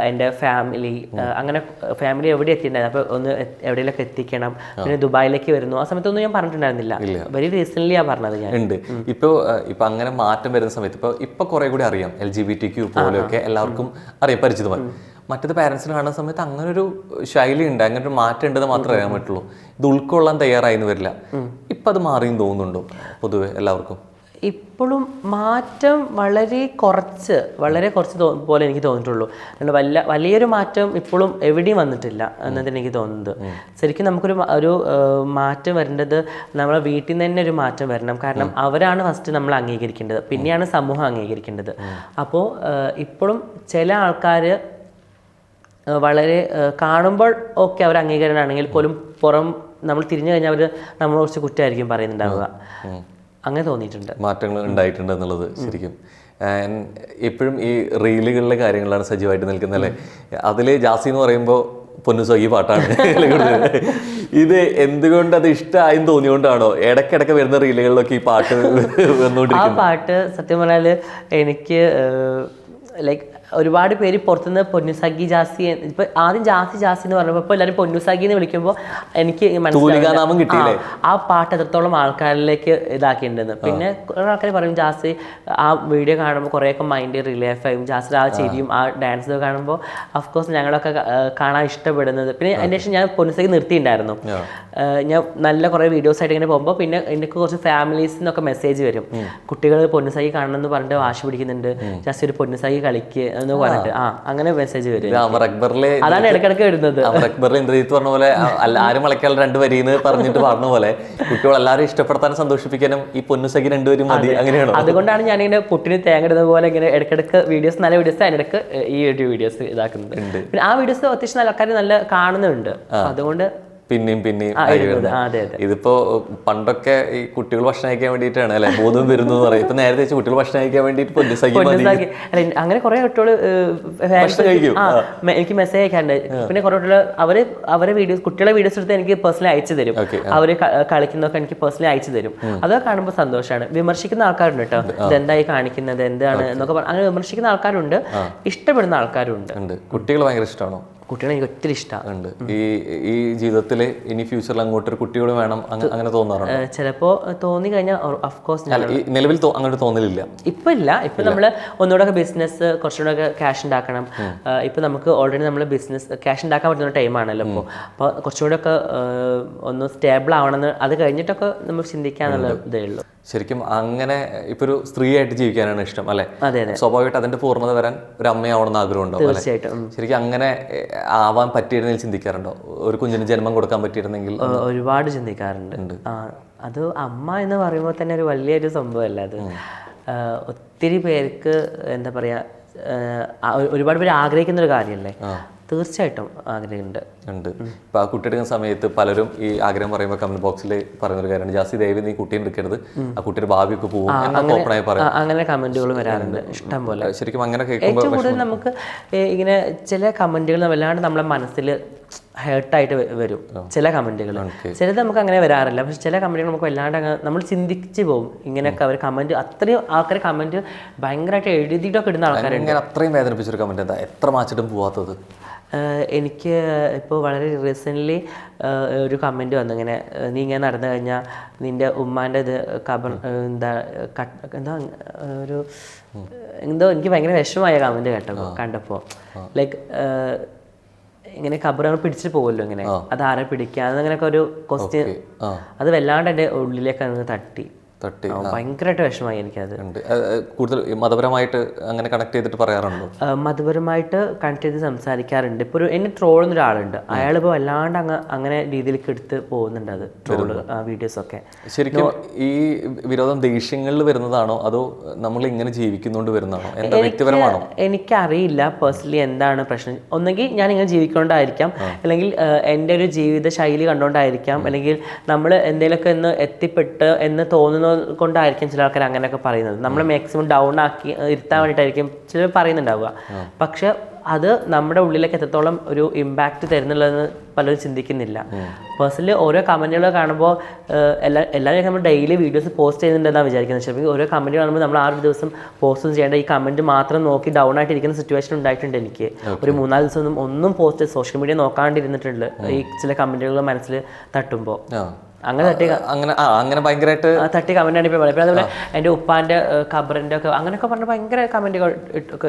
എൻ്റെ ഫാമിലി, അങ്ങനെ ഫാമിലി എവിടെ എത്തിയിട്ടുണ്ടായിരുന്നു. അപ്പോൾ ഒന്ന് എവിടെയെങ്കിലൊക്കെ എത്തിക്കണം, പിന്നെ ദുബായിലേക്ക് വരുന്നു. ആ സമയത്തൊന്നും ഞാൻ പറഞ്ഞിട്ടുണ്ടായിരുന്നില്ല. വെരി റീസെൻ്റ്ലിയാണ് പറഞ്ഞത് ഞാൻ. ഉണ്ട് ഇപ്പോൾ അങ്ങനെ മാറ്റം വരുന്ന സമയത്ത് ഇപ്പോൾ കുറേ കൂടി അറിയാം, LGBTQ പോലെയൊക്കെ എല്ലാവർക്കും അറിയാം, പരിചിതമായി. മറ്റത് പാരൻസിന് കാണുന്ന സമയത്ത് അങ്ങനെ ഒരു ശൈലി ഉണ്ട്, അങ്ങനെ ഒരു മാറ്റം ഉണ്ടെന്ന് മാത്രമേ അറിയാൻ പറ്റുള്ളൂ. ഇത് ഉൾക്കൊള്ളാൻ തയ്യാറായിന്ന് വരില്ല. ഇപ്പം അത് മാറിയെന്ന് തോന്നുന്നുണ്ടോ പൊതുവെ എല്ലാവർക്കും? ഇപ്പോഴും മാറ്റം വളരെ കുറച്ച് പോലെ എനിക്ക് തോന്നിയിട്ടുള്ളൂ. വലിയൊരു മാറ്റം ഇപ്പോഴും എവിടെയും വന്നിട്ടില്ല എന്നതിന് എനിക്ക് തോന്നുന്നത്. ശരിക്കും നമുക്കൊരു മാറ്റം വരേണ്ടത് നമ്മളെ വീട്ടിൽ നിന്ന് തന്നെ ഒരു മാറ്റം വരണം. കാരണം അവരാണ് ഫസ്റ്റ് നമ്മൾ അംഗീകരിക്കേണ്ടത്, പിന്നെയാണ് സമൂഹം അംഗീകരിക്കേണ്ടത്. അപ്പോൾ ഇപ്പോഴും ചില ആൾക്കാർ വളരെ കാണുമ്പോൾ ഓക്കെ അവർ അംഗീകാരമാണെങ്കിൽ പോലും പുറം നമ്മൾ തിരിഞ്ഞു കഴിഞ്ഞാൽ അവർ നമ്മളെ കുറിച്ച് കുറ്റമായിരിക്കും പറയുന്നുണ്ടാവുക. അങ്ങനെ തോന്നിയിട്ടുണ്ട്, മാറ്റങ്ങൾ ഉണ്ടായിട്ടുണ്ട് എന്നുള്ളത്. ശരിക്കും എപ്പോഴും ഈ റീലുകളിലെ കാര്യങ്ങളാണ് സജീവമായിട്ട് നിൽക്കുന്നത് അല്ലേ? അതിൽ ജാസി എന്ന് പറയുമ്പോൾ പൊന്നുസഖി പാട്ടാണ്. ഇത് എന്തുകൊണ്ട് അത് ഇഷ്ടമായെന്ന് തോന്നിയോണ്ടാണോ ഇടയ്ക്കിടയ്ക്ക് വരുന്ന റീലുകളിലൊക്കെ ഈ പാട്ട് വന്നുകൊണ്ടിരിക്കുന്നത്? ആ പാട്ട് സത്യം പറഞ്ഞാൽ എനിക്ക് ലൈക്ക് ഒരുപാട് പേര് പുറത്തുനിന്ന് പൊന്നുസഖി ജാസി, ഇപ്പൊ ആദ്യം ജാസി എന്ന് പറഞ്ഞപ്പോൾ ഇപ്പോൾ എല്ലാവരും പൊന്നുസഖി എന്ന് വിളിക്കുമ്പോൾ എനിക്ക് മനസ്സിലായി ആ പാട്ട് എത്രത്തോളം ആൾക്കാരിലേക്ക് ഇതാക്കിയിട്ടുണ്ടെന്ന്. പിന്നെ കുറേ ആൾക്കാർ പറയും ജാസി ആ വീഡിയോ കാണുമ്പോൾ കുറേയൊക്കെ മൈൻഡ് റിലീഫ് ആയും, ജാസിയുടെ ആ ചിരിയും ആ ഡാൻസ് കാണുമ്പോൾ അഫ്കോഴ്സ് ഞങ്ങളൊക്കെ കാണാൻ ഇഷ്ടപ്പെടുന്നത്. പിന്നെ അതിന് ശേഷം ഞാൻ പൊന്നുസഖി നിർത്തിയിട്ടുണ്ടായിരുന്നു. ഞാൻ നല്ല കുറേ വീഡിയോസ് ആയിട്ട് ഇങ്ങനെ പോകുമ്പോൾ പിന്നെ എനിക്ക് കുറച്ച് ഫാമിലീസിന്നൊക്കെ മെസ്സേജ് വരും, കുട്ടികൾ പൊന്നുസഖി കാണണം എന്ന് പറഞ്ഞിട്ട് വാശി പിടിക്കുന്നുണ്ട്, ജാസി ഒരു പൊന്നുസഖി കളിക്ക് എന്ന് പറഞ്ഞിട്ട് അങ്ങനെ മെസ്സേജ് വരും. അതാണ് ഇടയ്ക്കിടയ്ക്ക് വരുന്നത്. ഇന്ദ്രജിത്ത് പറഞ്ഞ പോലെ ആരും വളയ്ക്കാൻ രണ്ട് വരിന്ന് പറഞ്ഞിട്ട് പറഞ്ഞ പോലെ കുട്ടികൾ എല്ലാവരും ഇഷ്ടപ്പെടുത്താനും സന്തോഷിപ്പിക്കാനും ഈ പൊന്നുസഖി രണ്ടുപേരും മതി, അങ്ങനെയാണോ? അതുകൊണ്ടാണ് ഞാനിങ്ങനെ പുട്ടിന് തേങ്ങ ഇടുന്നത് പോലെ ഇങ്ങനെ ഇടയ്ക്കിടയ്ക്ക് വീഡിയോസ്, നല്ല വീഡിയോസ് അതിനിടയ്ക്ക് ഈ ഒരു വീഡിയോസ് ഇതാക്കുന്നുണ്ട്. പിന്നെ ആ വീഡിയോസ് അത്യാവശ്യം നല്ല ആൾക്കാർ നല്ല കാണുന്നുണ്ട്. അതുകൊണ്ട് പിന്നെയും ഇതിപ്പോ പണ്ടൊക്കെ ഈ കുട്ടികൾ ഭക്ഷണം കഴിക്കാൻ വേണ്ടിയിട്ടാണ് അല്ലെ ബോധം വരുന്നു പറയും. ഇപ്പൊ നേരത്തെ കുട്ടികൾ ഭക്ഷണം കഴിക്കാൻ വേണ്ടിട്ട് അങ്ങനെ കുറെ കുട്ടികൾ എനിക്ക് മെസ്സേജ് അയക്കാറുണ്ട്. പിന്നെ കുറെ കുട്ടികൾ അവരെ വീഡിയോസ്, കുട്ടികളെ വീഡിയോസ് എടുത്ത് എനിക്ക് പേഴ്സണലി അയച്ചു തരും. അവര് കളിക്കുന്നതൊക്കെ എനിക്ക് പേഴ്സണലി അയച്ചു തരും. അതൊക്കെ കാണുമ്പോൾ സന്തോഷമാണ്. വിമർശിക്കുന്ന ആൾക്കാരുണ്ട് കേട്ടോ, ഇതെന്തായി കാണിക്കുന്നത് എന്താണ് എന്നൊക്കെ പറഞ്ഞ് അങ്ങനെ വിമർശിക്കുന്ന ആൾക്കാരുണ്ട്, ഇഷ്ടപ്പെടുന്ന ആൾക്കാരുണ്ട്. കുട്ടികൾ ഭയങ്കര ഇഷ്ടമാണോ? കുട്ടികളെ എനിക്ക് ഒത്തിരി ഇഷ്ടമാണ്. ഈ ജീവിതത്തിൽ ഇനി ഫ്യൂച്ചറിൽ അങ്ങോട്ടൊരു കുട്ടികൾ വേണം അങ്ങനെ തോന്നാറുണ്ട്? ചിലപ്പോ തോന്നി കഴിഞ്ഞാൽ ഓഫ്കോഴ്സ്. നിലവിൽ അങ്ങോട്ട് തോന്നലില്ല. ഇപ്പൊ ഇല്ല. ഇപ്പൊ നമ്മള് ഒന്നുകൂടെ ബിസിനസ് കുറച്ചുകൂടെ ക്യാഷ് ഉണ്ടാക്കണം. ഇപ്പൊ നമുക്ക് ഓൾറെഡി നമ്മൾ ബിസിനസ് ക്യാഷ് ഉണ്ടാക്കാൻ പറ്റുന്ന ടൈമാണല്ലോ ഇപ്പോൾ. അപ്പോൾ കുറച്ചുകൂടെ ഒക്കെ ഒന്ന് സ്റ്റേബിൾ ആവണമെന്ന് അത് കഴിഞ്ഞിട്ടൊക്കെ നമ്മൾ ചിന്തിക്കാന്നുള്ള ഇതേ ഉള്ളൂ. ശരിക്കും അങ്ങനെ ഇപ്പൊ ഒരു സ്ത്രീയായിട്ട് ജീവിക്കാനാണ് ഇഷ്ടം അല്ലെ? സ്വാഭാവികമായിട്ട് അതിന്റെ പൂർണ്ണത വരാൻ ഒരു അമ്മയാവണമെന്ന് ആഗ്രഹം ഉണ്ടാവും. തീർച്ചയായിട്ടും. ശരിക്കും അങ്ങനെ ആവാൻ പറ്റിയിരുന്നെങ്കിൽ ചിന്തിക്കാറുണ്ടോ? ഒരു കുഞ്ഞിന് ജന്മം കൊടുക്കാൻ പറ്റിയിരുന്നെങ്കിൽ? ഒരുപാട് ചിന്തിക്കാറുണ്ട്. അത് അമ്മ എന്ന് പറയുമ്പോൾ തന്നെ ഒരു വലിയൊരു സംഭവമല്ല അത്. ഒത്തിരി പേർക്ക് എന്താ പറയാ, ഒരുപാട് പേര് ആഗ്രഹിക്കുന്ന ഒരു കാര്യമല്ലേ? തീർച്ചയായിട്ടും ആഗ്രഹമുണ്ട്. ഇപ്പൊ ആ കുട്ടി എടുക്കുന്ന സമയത്ത് പലരും ഈ ആഗ്രഹം പറയുമ്പോൾ കമന്റ് ബോക്സിൽ പറയുന്നൊരു കാര്യമാണ്, ജാസി ദയവ് നീ കുട്ടിയെ എടുക്കരുത്, ആ കുട്ടിയുടെ ഭാവിയൊക്കെ പോകും ഓപ്പണായി പറയും. അങ്ങനെ കമന്റുകൾ വരാറുണ്ട് ഇഷ്ടം പോലെ. ശരിക്കും അങ്ങനെ ഏറ്റവും കൂടുതൽ നമുക്ക് ഇങ്ങനെ ചില കമന്റുകൾ വല്ലാണ്ട് നമ്മളെ മനസ്സിൽ ഹേർട്ടായിട്ട് വരും. ചില കമന്റുകൾ, ചിലത് നമുക്ക് അങ്ങനെ വരാറില്ല. പക്ഷെ ചില കമന്റുകൾ നമുക്ക് വല്ലാണ്ട് നമ്മൾ ചിന്തിച്ച് പോകും. ഇങ്ങനെയൊക്കെ അവർ കമന്റ്, അത്രയും ആൾക്കാർ കമന്റ് ഭയങ്കരമായിട്ട് എഴുതിയിട്ടൊക്കെ ഇടുന്ന ആൾക്കാരുണ്ട്. അത്രയും വേദനിപ്പിച്ചൊരു കമന്റ് എന്താ എത്ര മാച്ചിട്ടും പോവാത്തത്? എനിക്ക് ഇപ്പോൾ വളരെ റീസെൻ്റ്ലി ഒരു കമൻറ്റ് വന്നു, ഇങ്ങനെ നീ ഇങ്ങനെ നടന്നു കഴിഞ്ഞാൽ നിൻ്റെ ഉമ്മാൻ്റെ ഇത് എന്താ ഒരു എന്തോ എനിക്ക് ഭയങ്കര വിഷമമായ കമൻറ്റ് കണ്ടപ്പോൾ. ലൈക്ക് ഇങ്ങനെ ഖബർ പിടിച്ചിട്ട് പോകുമല്ലോ ഇങ്ങനെ, അത് ആരെ പിടിക്കുക അങ്ങനെയൊക്കെ ഒരു ക്വസ്റ്റ്യൻ, അത് വല്ലാണ്ട് എൻ്റെ ഉള്ളിലേക്ക് അങ്ങ് തട്ടി. തട്ടി ഭയങ്കരമായിട്ട് വിഷമമായി എനിക്കത്. ഉണ്ട്. കൂടുതൽ മതപരമായിട്ട് അങ്ങനെ കണക്ട് ചെയ്തിട്ട് പറയാറുണ്ടോ? മതപരമായിട്ട് കണക്ട് ചെയ്ത് സംസാരിക്കാറുണ്ട്. ഇപ്പോൾ എന്നെ ട്രോളുന്ന ഒരാളുണ്ട്, അയാളിപ്പോൾ വല്ലാണ്ട് അങ്ങനെ രീതിയിലേക്ക് എടുത്ത് പോകുന്നുണ്ട് അത് ട്രോള് വീഡിയോസൊക്കെ. ശരിക്കും ഈ വിരോധം ദേഷ്യങ്ങളിൽ വരുന്നതാണോ അതോ നമ്മൾ ഇങ്ങനെ ജീവിക്കുന്നോണ്ട് വരുന്നതാണോ? എന്താ വ്യക്തിപരമാണോ? എനിക്കറിയില്ല പേഴ്സണലി എന്താണ് പ്രശ്നം. ഒന്നെങ്കിൽ ഞാൻ ഇങ്ങനെ ജീവിക്കൊണ്ടായിരിക്കാം, അല്ലെങ്കിൽ എൻ്റെ ഒരു ജീവിത ശൈലി കണ്ടുകൊണ്ടായിരിക്കാം, അല്ലെങ്കിൽ നമ്മൾ എന്തെങ്കിലുമൊക്കെ ഒന്ന് എത്തിപ്പെട്ട് എന്ന് തോന്നുന്നത് കൊണ്ടായിരിക്കും ചില ആൾക്കാർ അങ്ങനെയൊക്കെ പറയുന്നത്. നമ്മൾ മാക്സിമം ഡൗൺ ആക്കി ഇരുത്താൻ വേണ്ടിയിട്ടായിരിക്കും ചിലർ പറയുന്നുണ്ടാവുക. പക്ഷെ അത് നമ്മുടെ ഉള്ളിലേക്ക് എത്രത്തോളം ഒരു ഇമ്പാക്റ്റ് തരുന്നുള്ളതെന്ന് പലരും ചിന്തിക്കുന്നില്ല. പേഴ്സണലി ഓരോ കമൻറ്റുകൾ കാണുമ്പോൾ എല്ലാവരും നമ്മൾ ഡെയിലി വീഡിയോസ് പോസ്റ്റ് ചെയ്യുന്നുണ്ടെന്നാണ് വിചാരിക്കുന്നത്. ചിലപ്പോൾ ഓരോ കമൻറ്റ് കാണുമ്പോൾ നമ്മൾ ആ ഒരു ദിവസം പോസ്റ്റ് ചെയ്യേണ്ട ഈ കമൻറ്റ് മാത്രം നോക്കി ഡൗൺ ആയിട്ടിരിക്കുന്ന സിറ്റുവേഷൻ ഉണ്ടായിട്ടുണ്ട് എനിക്ക്. ഒരു 3-4 ദിവസം ഒന്നും പോസ്റ്റ് സോഷ്യൽ മീഡിയ നോക്കാണ്ടിരുന്നിട്ടുണ്ട് ഈ ചില കമൻറ്റുകൾ മനസ്സിൽ തട്ടുമ്പോൾ. അങ്ങനെ ഭയങ്കരമായിട്ട് തട്ടി കമന്റ് ആണ് ഇപ്പോൾ പറയുന്നത്. അതുപോലെ എൻ്റെ ഉപ്പാന്റെ ഖബറിന്റെ ഒക്കെ അങ്ങനെയൊക്കെ പറഞ്ഞ ഭയങ്കര കമന്റുകൾ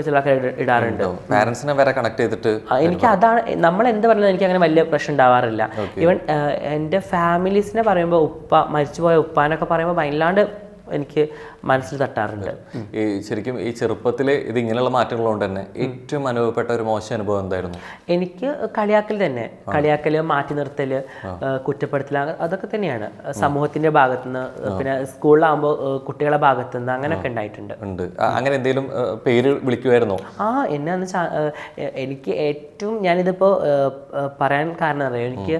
ചില ആൾക്കാർ ഇടാറുണ്ട്. പാരന്റ്സിനെ വരെ കണക്ട് ചെയ്തിട്ട് എനിക്ക് അതാണ് നമ്മൾ എന്ത് പറയുന്നത് എനിക്ക് അങ്ങനെ വലിയ പ്രശ്നം ഉണ്ടാവാറില്ല. ഈവൻ എൻ്റെ ഫാമിലീസിനെ പറയുമ്പോൾ മരിച്ചുപോയ ഉപ്പാനൊക്കെ പറയുമ്പോൾ വല്ലാണ്ട് എനിക്ക് മനസ്സിൽ തട്ടാറുണ്ട്. ഈ ശരിക്കും ഈ ചെറുപ്പത്തിൽ ഇത് ഇങ്ങനെയുള്ള മാറ്റങ്ങളുകൊണ്ട് തന്നെ ഏറ്റവും അനുഭവപ്പെട്ട ഒരു മോശം അനുഭവം എന്തായിരുന്നു? എനിക്ക് കളിയാക്കൽ തന്നെ, കളിയാക്കല്, മാറ്റി നിർത്തല്, കുറ്റപ്പെടുത്തൽ, അതൊക്കെ തന്നെയാണ് സമൂഹത്തിന്റെ ഭാഗത്തുനിന്ന്. പിന്നെ സ്കൂളിലാകുമ്പോൾ കുട്ടികളുടെ ഭാഗത്തുനിന്ന് അങ്ങനെയൊക്കെ ഉണ്ടായിട്ടുണ്ട്. അങ്ങനെ എന്തെങ്കിലും പേര് വിളിക്കുമായിരുന്നോ? എന്നെ എനിക്ക് ഏറ്റവും ഞാനിതിപ്പോൾ പറയാൻ കാരണം അറിയാം, എനിക്ക്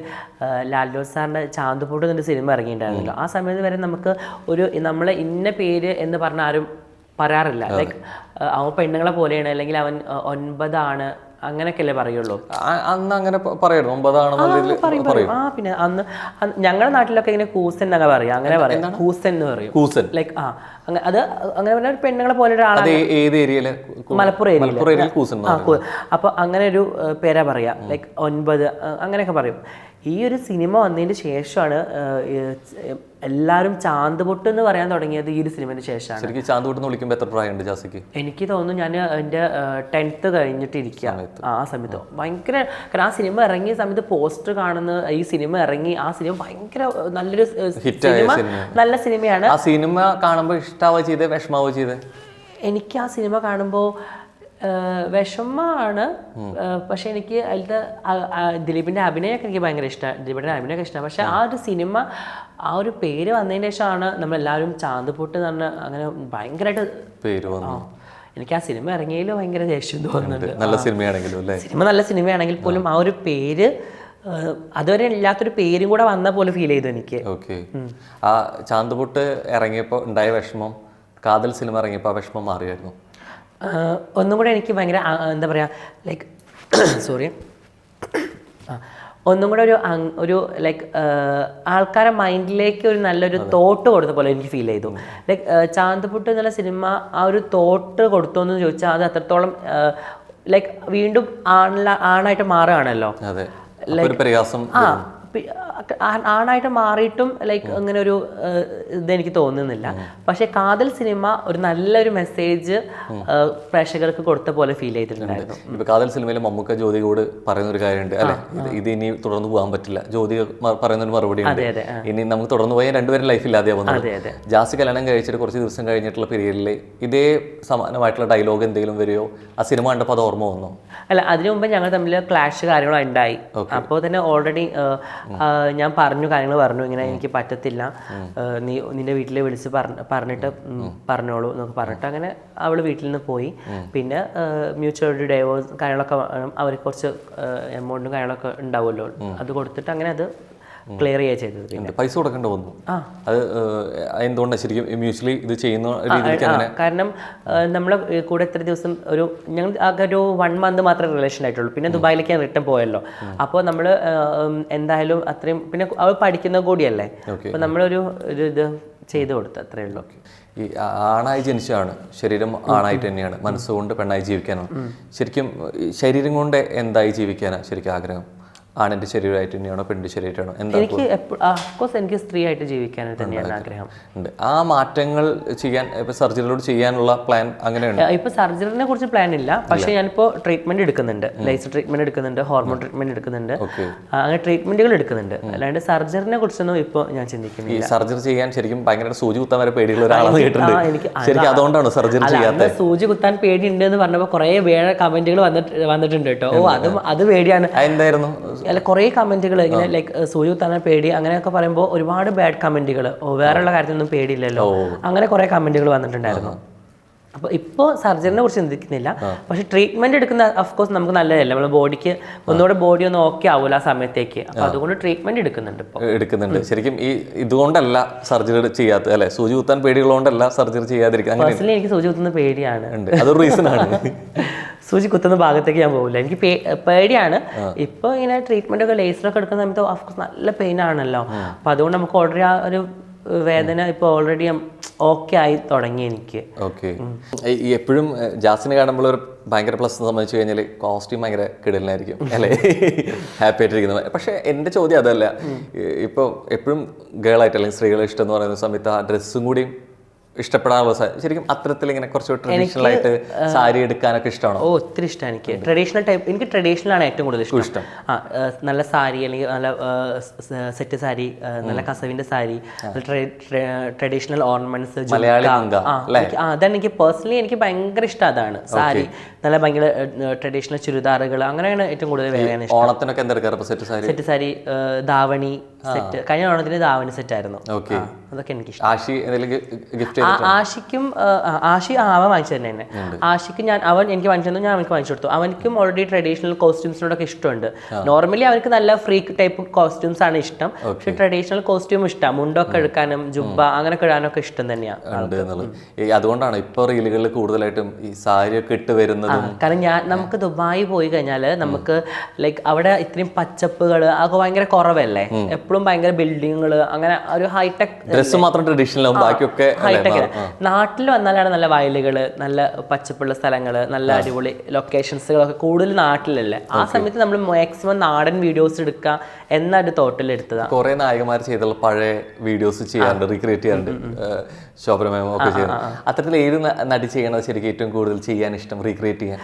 ലാൽജോസ് സാറിൻ്റെ ചാന്തുപൂട്ട് എന്നൊരു സിനിമ ഇറങ്ങിയിട്ടുണ്ടായിരുന്നല്ലോ. ആ സമയത്ത് വരെ നമുക്ക് നമ്മളെ ഇന്ന പേര് എന്ന് പറഞ്ഞ ആരും പറയാറില്ല. ലൈക്ക് അവൻ പെണ്ണുങ്ങളെ പോലെയാണ്, അല്ലെങ്കിൽ അവൻ 9 അങ്ങനെയൊക്കെയല്ലേ പറയുള്ളൂ. അന്ന് അങ്ങനെ പറയായിരുന്നു 9 പിന്നെ അന്ന് ഞങ്ങളുടെ നാട്ടിലൊക്കെ ഇങ്ങനെ കൂസൻ എന്നൊക്കെ പറയാം, അങ്ങനെ പറയാം, കൂസൻ എന്ന് പറയും. കൂസൻ ലൈക്ക് അത് അങ്ങനെ പറഞ്ഞ പെണ്ണുങ്ങളെ പോലെ ഒരാളാണ്. ഏത് ഏരിയയില്? മലപ്പുറം ഏരിയയിൽ കൂസൻ. അപ്പൊ അങ്ങനെ ഒരു പേരാ പറയാ, ലൈക്ക് 9 അങ്ങനെയൊക്കെ പറയും. ഈ ഒരു സിനിമ വന്നതിന് ശേഷമാണ് എല്ലാവരും ചാന്തുപൊട്ട് എന്ന് പറയാൻ തുടങ്ങിയത്. ഈ ഒരു സിനിമയ്ക്ക് ശേഷമാണ്. ശരിക്കും ചാന്തുപൊട്ട് വിളിക്കുമ്പോൾ എത്ര പ്രായമുണ്ട് ജാസിക്ക്? എനിക്ക് തോന്നുന്നു ഞാൻ എൻ്റെ 10th കഴിഞ്ഞിട്ടിരിക്കുക ആ സമയത്ത്. ഭയങ്കര, കാരണം ആ സിനിമ ഇറങ്ങിയ സമയത്ത് പോസ്റ്റർ കാണുന്ന, ഈ സിനിമ ഇറങ്ങി, ആ സിനിമ ഭയങ്കര നല്ലൊരു സിനിമ, നല്ല സിനിമയാണ്. ആ സിനിമ കാണുമ്പോൾ ഇഷ്ടാവോ ചെയ്തേ വിഷമാവോ ചെയ്തേ? എനിക്ക് ആ സിനിമ കാണുമ്പോൾ വിഷമമാണ്. പക്ഷെ എനിക്ക് അതിലത്തെ ദിലീപിൻ്റെ അഭിനയമൊക്കെ എനിക്ക് ഭയങ്കര ഇഷ്ടമാണ്. ദിലീപിൻ്റെ അഭിനയമൊക്കെ ഇഷ്ടമാണ്. പക്ഷെ ആ ഒരു സിനിമ, ആ ഒരു പേര് വന്നതിന് ശേഷമാണ് നമ്മളെല്ലാവരും ചാന്തുപൊട്ട് എന്ന് പറഞ്ഞ അങ്ങനെ ഭയങ്കരമായിട്ട് പേര് വന്നു. എനിക്ക് ആ സിനിമ ഇറങ്ങിയതിൽ ഭയങ്കര ദേഷ്യം തോന്നുന്നുണ്ട്. നല്ല സിനിമയാണെങ്കിലും സിനിമ നല്ല സിനിമയാണെങ്കിൽ പോലും ആ ഒരു പേര് അതുവരെ ഇല്ലാത്തൊരു പേരും കൂടെ വന്ന പോലെ ഫീൽ ചെയ്തു എനിക്ക്. ഓക്കെ. ആ ചാന്തുപൊട്ട് ഇറങ്ങിയപ്പോൾ ഉണ്ടായ വിഷമം കാതൽ സിനിമ ഇറങ്ങിയപ്പോൾ ആ വിഷമം മാറിയായിരുന്നു? ഒന്നും കൂടെ എനിക്ക് ഭയങ്കര എന്താ പറയുക, ലൈക്ക് സോറി, ഒന്നും കൂടെ ഒരു ലൈക്ക് ആൾക്കാരുടെ മൈൻഡിലേക്ക് ഒരു നല്ലൊരു തോട്ട് കൊടുത്ത പോലെ എനിക്ക് ഫീൽ ചെയ്തു. ലൈക്ക് ചാന്തുപൊട്ട് എന്നുള്ള സിനിമ ആ ഒരു തോട്ട് കൊടുത്തു എന്ന് ചോദിച്ചാൽ അത് അത്രത്തോളം ലൈക്ക് വീണ്ടും ആണായിട്ട് മാറുകയാണല്ലോ. ആണായിട്ട് മാറിയിട്ടും ലൈക്ക് അങ്ങനെ ഒരു ഇതെനിക്ക് തോന്നുന്നില്ല. പക്ഷെ കാതൽ സിനിമ ഒരു നല്ലൊരു മെസ്സേജ് പ്രേക്ഷകർക്ക് കൊടുത്ത പോലെ ഫീൽ ചെയ്തിട്ടുണ്ടായിരുന്നു. ഇപ്പൊ കാതൽ സിനിമയിൽ മമ്മൂക്ക ജ്യോതികയോട് പറയുന്ന ഒരു കാര്യമുണ്ട് അല്ലെ, ഇത് ഇനി തുടർന്ന് പോകാൻ പറ്റില്ല. ജ്യോതിക പറയുന്ന ഒരു മറുപടി ഉണ്ട്, ഇനി നമുക്ക് തുടർന്ന് പോയാൽ രണ്ടുപേരും ലൈഫ് ഇല്ലാതെ പോകുന്നത്. ജാസി കല്യാണം കഴിച്ചിട്ട് കുറച്ച് ദിവസം കഴിഞ്ഞിട്ടുള്ള പീരീഡിൽ ഇതേ സമാനമായിട്ടുള്ള ഡയലോഗ് എന്തെങ്കിലും വരികയോ ആ സിനിമ കണ്ടപ്പോൾ അത് ഓർമ്മ വന്നോ? അല്ല, അതിനു മുമ്പ് ഞങ്ങൾ തമ്മിൽ ക്ലാഷ് കാര്യങ്ങളും ഉണ്ടായി. അപ്പോൾ തന്നെ ഓൾറെഡി ഞാൻ കാര്യങ്ങൾ പറഞ്ഞു, ഇങ്ങനെ എനിക്ക് പറ്റത്തില്ല, നിന്റെ വീട്ടിൽ വിളിച്ച് പറഞ്ഞിട്ട് പറഞ്ഞോളൂ എന്നൊക്കെ പറഞ്ഞിട്ട് അങ്ങനെ അവൾ വീട്ടിൽ നിന്ന് പോയി. പിന്നെ മ്യൂച്വൽ ഡൈവോഴ്സ് കാര്യങ്ങളൊക്കെ അവർ കുറച്ച് എമൗണ്ടും കാര്യങ്ങളൊക്കെ ഉണ്ടാവുമല്ലോ, അത് കൊടുത്തിട്ട് അങ്ങനെ അത് ക്ലിയർ ചെയ്യുക ചെയ്തത്. പിന്നെ പൈസ കൊടുക്കേണ്ട വന്നു. അത് എന്തുകൊണ്ടാണ് ശരിക്കും മ്യൂച്വലി ഇത് ചെയ്യുന്ന? കാരണം നമ്മളെ കൂടെ എത്ര ദിവസം ഞങ്ങൾ ആകെ ഒരു 1 month മാത്രമേ റിലേഷൻ ആയിട്ടുള്ളൂ. പിന്നെ ദുബായിലേക്ക് ഞാൻ റിട്ടേൺ പോയല്ലോ. അപ്പോൾ നമ്മൾ എന്തായാലും അത്രയും, പിന്നെ അവൾ പഠിക്കുന്ന കൂടിയല്ലേ, അപ്പോൾ നമ്മളൊരു ഇത് ചെയ്തു കൊടുത്തു, അത്രയേ ഉള്ളൂ. ഈ ആണായി ജനിച്ചതാണ്, ശരീരം ആണായിട്ട് തന്നെയാണ്, മനസ്സുകൊണ്ട് പെണ്ണായി ജീവിക്കാനാണ്. ശരിക്കും ശരീരം കൊണ്ട് എന്തായി ജീവിക്കാനാണ് ശരിക്കും ആഗ്രഹം? ആണിന്റെ ശരീരമായിട്ട് തന്നെയാണോ പെണ്ണിന്റെ ശരീരമായിട്ടാണോ എന്താ എനിക്ക് അഫ്കോഴ്സ് എനിക്ക് സ്ത്രീ ആയിട്ട് ജീവിക്കാൻ തന്നെയാണ് ആഗ്രഹം. ഉണ്ട് ആ മാറ്റങ്ങൾ ചെയ്യാൻ ഇപ്പൊ സർജറിയിലൂടെ ചെയ്യാനുള്ള പ്ലാൻ അങ്ങനെയുണ്ട്? ഇപ്പൊ സർജറിനെ കുറിച്ച് പ്ലാൻ ഇല്ല, പക്ഷേ ഞാനിപ്പോ ട്രീറ്റ്മെന്റ് എടുക്കുന്നുണ്ട്, ലേസർ ട്രീറ്റ്മെന്റ് എടുക്കുന്നുണ്ട്, ഹോർമോൺ ട്രീറ്റ്മെന്റ് എടുക്കുന്നുണ്ട്, അങ്ങനെ ട്രീറ്റ്മെന്റുകൾ എടുക്കുന്നുണ്ട്. അല്ലാണ്ട് സർജറിനെ കുറിച്ചൊന്നും ഇപ്പോൾ ഞാൻ ചിന്തിക്കുന്നില്ല. ഈ സർജറി ചെയ്യാൻ ശരിക്കും ഭയങ്കര സൂചി കുത്താൻ വരെ പേടിയുള്ള ഒരാളാണ് കേട്ടിട്ടുണ്ട്. ശരിക്കും അതുകൊണ്ടാണ് സർജറി ചെയ്യാത്തത്. സൂചി കുത്താൻ പേടിയുണ്ട് എന്ന് പറഞ്ഞപ്പോൾ കുറെ വേറെ കമന്റുകൾ വന്നിട്ടുണ്ട് കേട്ടോ. അത് പേടിയാണ്. എന്തായിരുന്നു? അല്ല, കുറെ കമന്റുകൾ ഇങ്ങനെ ലൈക്ക് സൂചി കുത്താൻ പേടി അങ്ങനെയൊക്കെ പറയുമ്പോൾ ഒരുപാട് ബാഡ് കമന്റുകൾ, വേറെയുള്ള കാര്യത്തിലൊന്നും പേടിയില്ലല്ലോ, അങ്ങനെ കുറെ കമന്റുകൾ വന്നിട്ടുണ്ടായിരുന്നു. അപ്പോൾ ഇപ്പോൾ സർജറിനെ കുറിച്ച് ചിന്തിക്കുന്നില്ല, പക്ഷെ ട്രീറ്റ്മെന്റ് എടുക്കുന്ന അഫ്കോഴ്സ് നമുക്ക് നല്ലതല്ല, നമ്മുടെ ബോഡിക്ക് ഒന്നുകൂടെ ബോഡി ഒന്ന് ഓക്കെ ആവില്ല ആ സമയത്തേക്ക്. അപ്പോൾ അതുകൊണ്ട് ട്രീറ്റ്മെന്റ് എടുക്കുന്നുണ്ട്. ഇപ്പോൾ എടുക്കുന്നുണ്ട്. ശരിക്കും ഈ ഇതുകൊണ്ടല്ല സർജറി ചെയ്യാത്തത് അല്ലെ? സൂചി കുത്താൻ പേടിയുള്ളതുകൊണ്ടല്ല സർജറി ചെയ്യാതിരിക്കുന്നത്. പേഴ്സണലി എനിക്ക് സൂചി കുത്തുന്ന പേടിയാണ്. അതൊരു റീസൺ ആണ്. സൂചി കുത്തുന്ന ഭാഗത്തേക്ക് ഞാൻ പോകില്ല, എനിക്ക് പേടിയാണ്. ഇപ്പോൾ ഇങ്ങനെ ട്രീറ്റ്മെന്റ് ഒക്കെ ലേസറൊക്കെ എടുക്കുന്ന സമയത്ത് അഫ്കോഴ്സ് നല്ല പെയിൻ ആണല്ലോ. അപ്പോൾ അതുകൊണ്ട് നമുക്ക് ഓൾറെഡി ആ ഒരു വേദന ഇപ്പോൾ ഓൾറെഡി ഓക്കെ ആയി തുടങ്ങി എനിക്ക്. ഓക്കെ. എപ്പോഴും ജാസിനെ കാണുമ്പോൾ ഒരു ഭയങ്കര പ്ലസ് സംബന്ധിച്ചു കഴിഞ്ഞാൽ കോസ്റ്റ്യൂം ഭയങ്കര കിടലിനായിരിക്കും അല്ലേ? ഹാപ്പി ആയിട്ടിരിക്കുന്നത്. പക്ഷേ എൻ്റെ ചോദ്യം അതല്ല. ഇപ്പോൾ എപ്പോഴും ഗേളായിട്ട് അല്ലെങ്കിൽ സ്ത്രീകളെ ഇഷ്ടം എന്ന് പറയുന്ന സമയത്ത് ആ ഡ്രസ്സും കൂടി ഇഷ്ടപ്പെടാനുള്ള ശരിക്കും അത്തരത്തിൽ ഇങ്ങനെ കുറച്ച് ട്രഡീഷണൽ ആയിട്ട് സാരി എടുക്കാനൊക്കെ ഇഷ്ടമാണോ? ഒത്തിരി ഇഷ്ടമാണ് എനിക്ക് ട്രഡീഷണൽ ടൈപ്പ്. എനിക്ക് ട്രഡീഷണൽ ആണ് ഏറ്റവും കൂടുതൽ ഇഷ്ടം. നല്ല സാരി അല്ലെങ്കിൽ നല്ല സെറ്റ് സാരി, നല്ല കസവിന്റെ സാരി, ട്രഡീഷണൽ ഓർണമെന്റ്സ്, അതാണ് എനിക്ക് പേഴ്സണലി എനിക്ക് ഭയങ്കര ഇഷ്ടം. അതാണ് സാരി, നല്ല ഭയങ്കര ട്രഡീഷണൽ ചുരിദാറുകൾ, അങ്ങനെയാണ് ഏറ്റവും കൂടുതൽ വേറെ. ഓണത്തിനൊക്കെ എന്താ സെറ്റ് സാരി, ധാവണി സെറ്റ്. കഴിഞ്ഞ ഓണത്തിന് ധാവണി സെറ്റ് ആയിരുന്നു. അതൊക്കെ എനിക്ക് ഇഷ്ടം. ആഷിക്കും അവൻ വാങ്ങിച്ചു തന്നെ. ആഷിക്ക് അവൻ എനിക്ക് വാങ്ങിച്ചു തന്നു, ഞാൻ അവനക്ക് വാങ്ങിച്ചു കൊടുത്തു. അവനക്കും ഓൾറെഡി ട്രഡീഷണൽ കോസ്റ്റ്യൂംസിനോടൊക്കെ ഇഷ്ടമുണ്ട്. നോർമലി അവർക്ക് നല്ല ഫ്രീക്ക് ടൈപ്പ് കോസ്റ്റ്യൂംസ് ആണ് ഇഷ്ടം, പക്ഷെ ട്രഡീഷണൽ കോസ്റ്റ്യൂം ഇഷ്ടം, മുണ്ടൊക്കെ എടുക്കാനും ജുബ്ബ അങ്ങനെയൊക്കെ ഇടാനൊക്കെ ഇഷ്ടം തന്നെയാണ്. അതുകൊണ്ടാണ് ഇപ്പൊ റീലുകളിൽ കൂടുതലായിട്ടും ഈ സാരിയൊക്കെ ഇട്ട് വരുന്നത്. കാരണം നമുക്ക് ദുബായി പോയി കഴിഞ്ഞാൽ നമുക്ക് ലൈക്ക് അവിടെ ഇത്രയും പച്ചപ്പുകൾ അതൊക്കെ ഭയങ്കര കുറവല്ലേ, എപ്പോഴും ഭയങ്കര ബിൽഡിങ്ങുകൾ, അങ്ങനെ ഒരു ഹൈടെക് ഡ്രസ്സ് മാത്രം ട്രഡീഷണൽ ആവും, ബാക്കിയൊക്കെ ഹൈടെക്. നാട്ടിൽ വന്നാലാണ് നല്ല വയലുകള്, നല്ല പച്ചപ്പുള്ള സ്ഥലങ്ങള്, നല്ല അടിപൊളി ലൊക്കേഷൻസുകളൊക്കെ കൂടുതൽ നാട്ടിലല്ലേ. ആ സമയത്ത് നമ്മൾ മാക്സിമം നാടൻ വീഡിയോസ് എടുക്കുക എന്നൊരു തോട്ടിൽ എടുത്തതാണ്. കുറെ നായകന്മാർ ചെയ്തുള്ള പഴയ വീഡിയോസ് ചെയ്യാറുണ്ട്, റീക്രിയേറ്റ് ചെയ്യാറുണ്ട്, ശോഭനമേമോ ഒക്കെ ചെയ്യുന്നത്. അത്തരത്തിൽ ഏത് നടി ചെയ്യണത് ശരിക്കും ഏറ്റവും കൂടുതൽ ചെയ്യാൻ ഇഷ്ടം, റീക്രിയേറ്റ് ചെയ്യാൻ?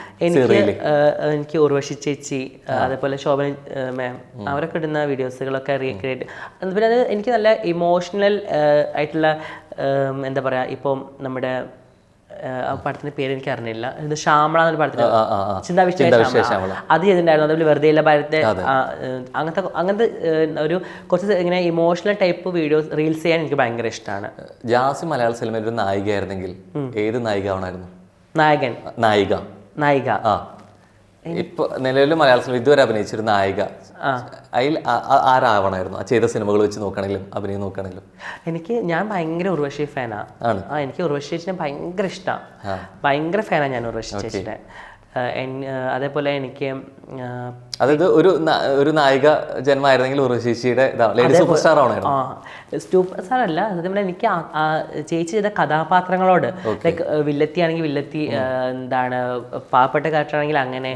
എനിക്ക് ഉർവശി ചേച്ചി, അതേപോലെ ശോഭന മാം, അവരൊക്കെ ഇടുന്ന വീഡിയോസുകളൊക്കെ റീക്രിയേറ്റ്. പിന്നെ അത് എനിക്ക് നല്ല ഇമോഷണൽ ആയിട്ടുള്ള എന്താ പറയാ, ഇപ്പം നമ്മുടെ ആ പടത്തിന്റെ പേര് എനിക്ക് അറിഞ്ഞില്ല, ഇത് ശ്യാമള എന്നൊരു പടത്തിന് ചിന്താവിഷയ അത് ചെയ്തിട്ടുണ്ടായിരുന്നു. അതുപോലെ വെറുതെ ഇല്ല ഭാരത്തെ, അങ്ങനത്തെ ഒരു കുറച്ച് ഇങ്ങനെ ഇമോഷണൽ ടൈപ്പ് വീഡിയോസ് റീൽസ് ചെയ്യാൻ എനിക്ക് ഭയങ്കര ഇഷ്ടമാണ്. ജാസി മലയാള സിനിമയിൽ ഒരു നായികയായിരുന്നെങ്കിൽ ഏത് നായിക ആവണമായിരുന്നു? നായിക ഇപ്പൊ നിലവിൽ മലയാള സിനിമ ഇതുവരെ അഭിനയിച്ചൊരു നായിക, അതിൽ ആരാവണമായിരുന്നു? ചെയ്ത സിനിമകൾ വെച്ച് നോക്കുകയാണെങ്കിലും അഭിനയം നോക്കുകയാണെങ്കിലും. ഞാൻ ഭയങ്കര ഉർവശി ഫാനാണ്. എനിക്ക് ഉർവശി ചേച്ചിനെ ഭയങ്കര ഇഷ്ടമാണ്, ഭയങ്കര ഫാനാണ് ഞാൻ ഉർവശി ചേച്ചിനെ. അതേപോലെ എനിക്ക് അതായത് ഒരു നായിക ജന്മമായിരുന്നെങ്കിൽ ഉർവശിയുടെ ലേഡി സൂപ്പർ സ്റ്റാർ ആവണമായിരുന്നു. സൂപ്പർ സ്റ്റാർ അല്ല, അതേപോലെ എനിക്ക് ചേച്ചി ചെയ്ത കഥാപാത്രങ്ങളോട് ലൈക്ക് വില്ലത്തി ആണെങ്കിൽ വില്ലത്തി, എന്താണ് പാവപ്പെട്ട ക്യാരക്ടർ ആണെങ്കിൽ അങ്ങനെ,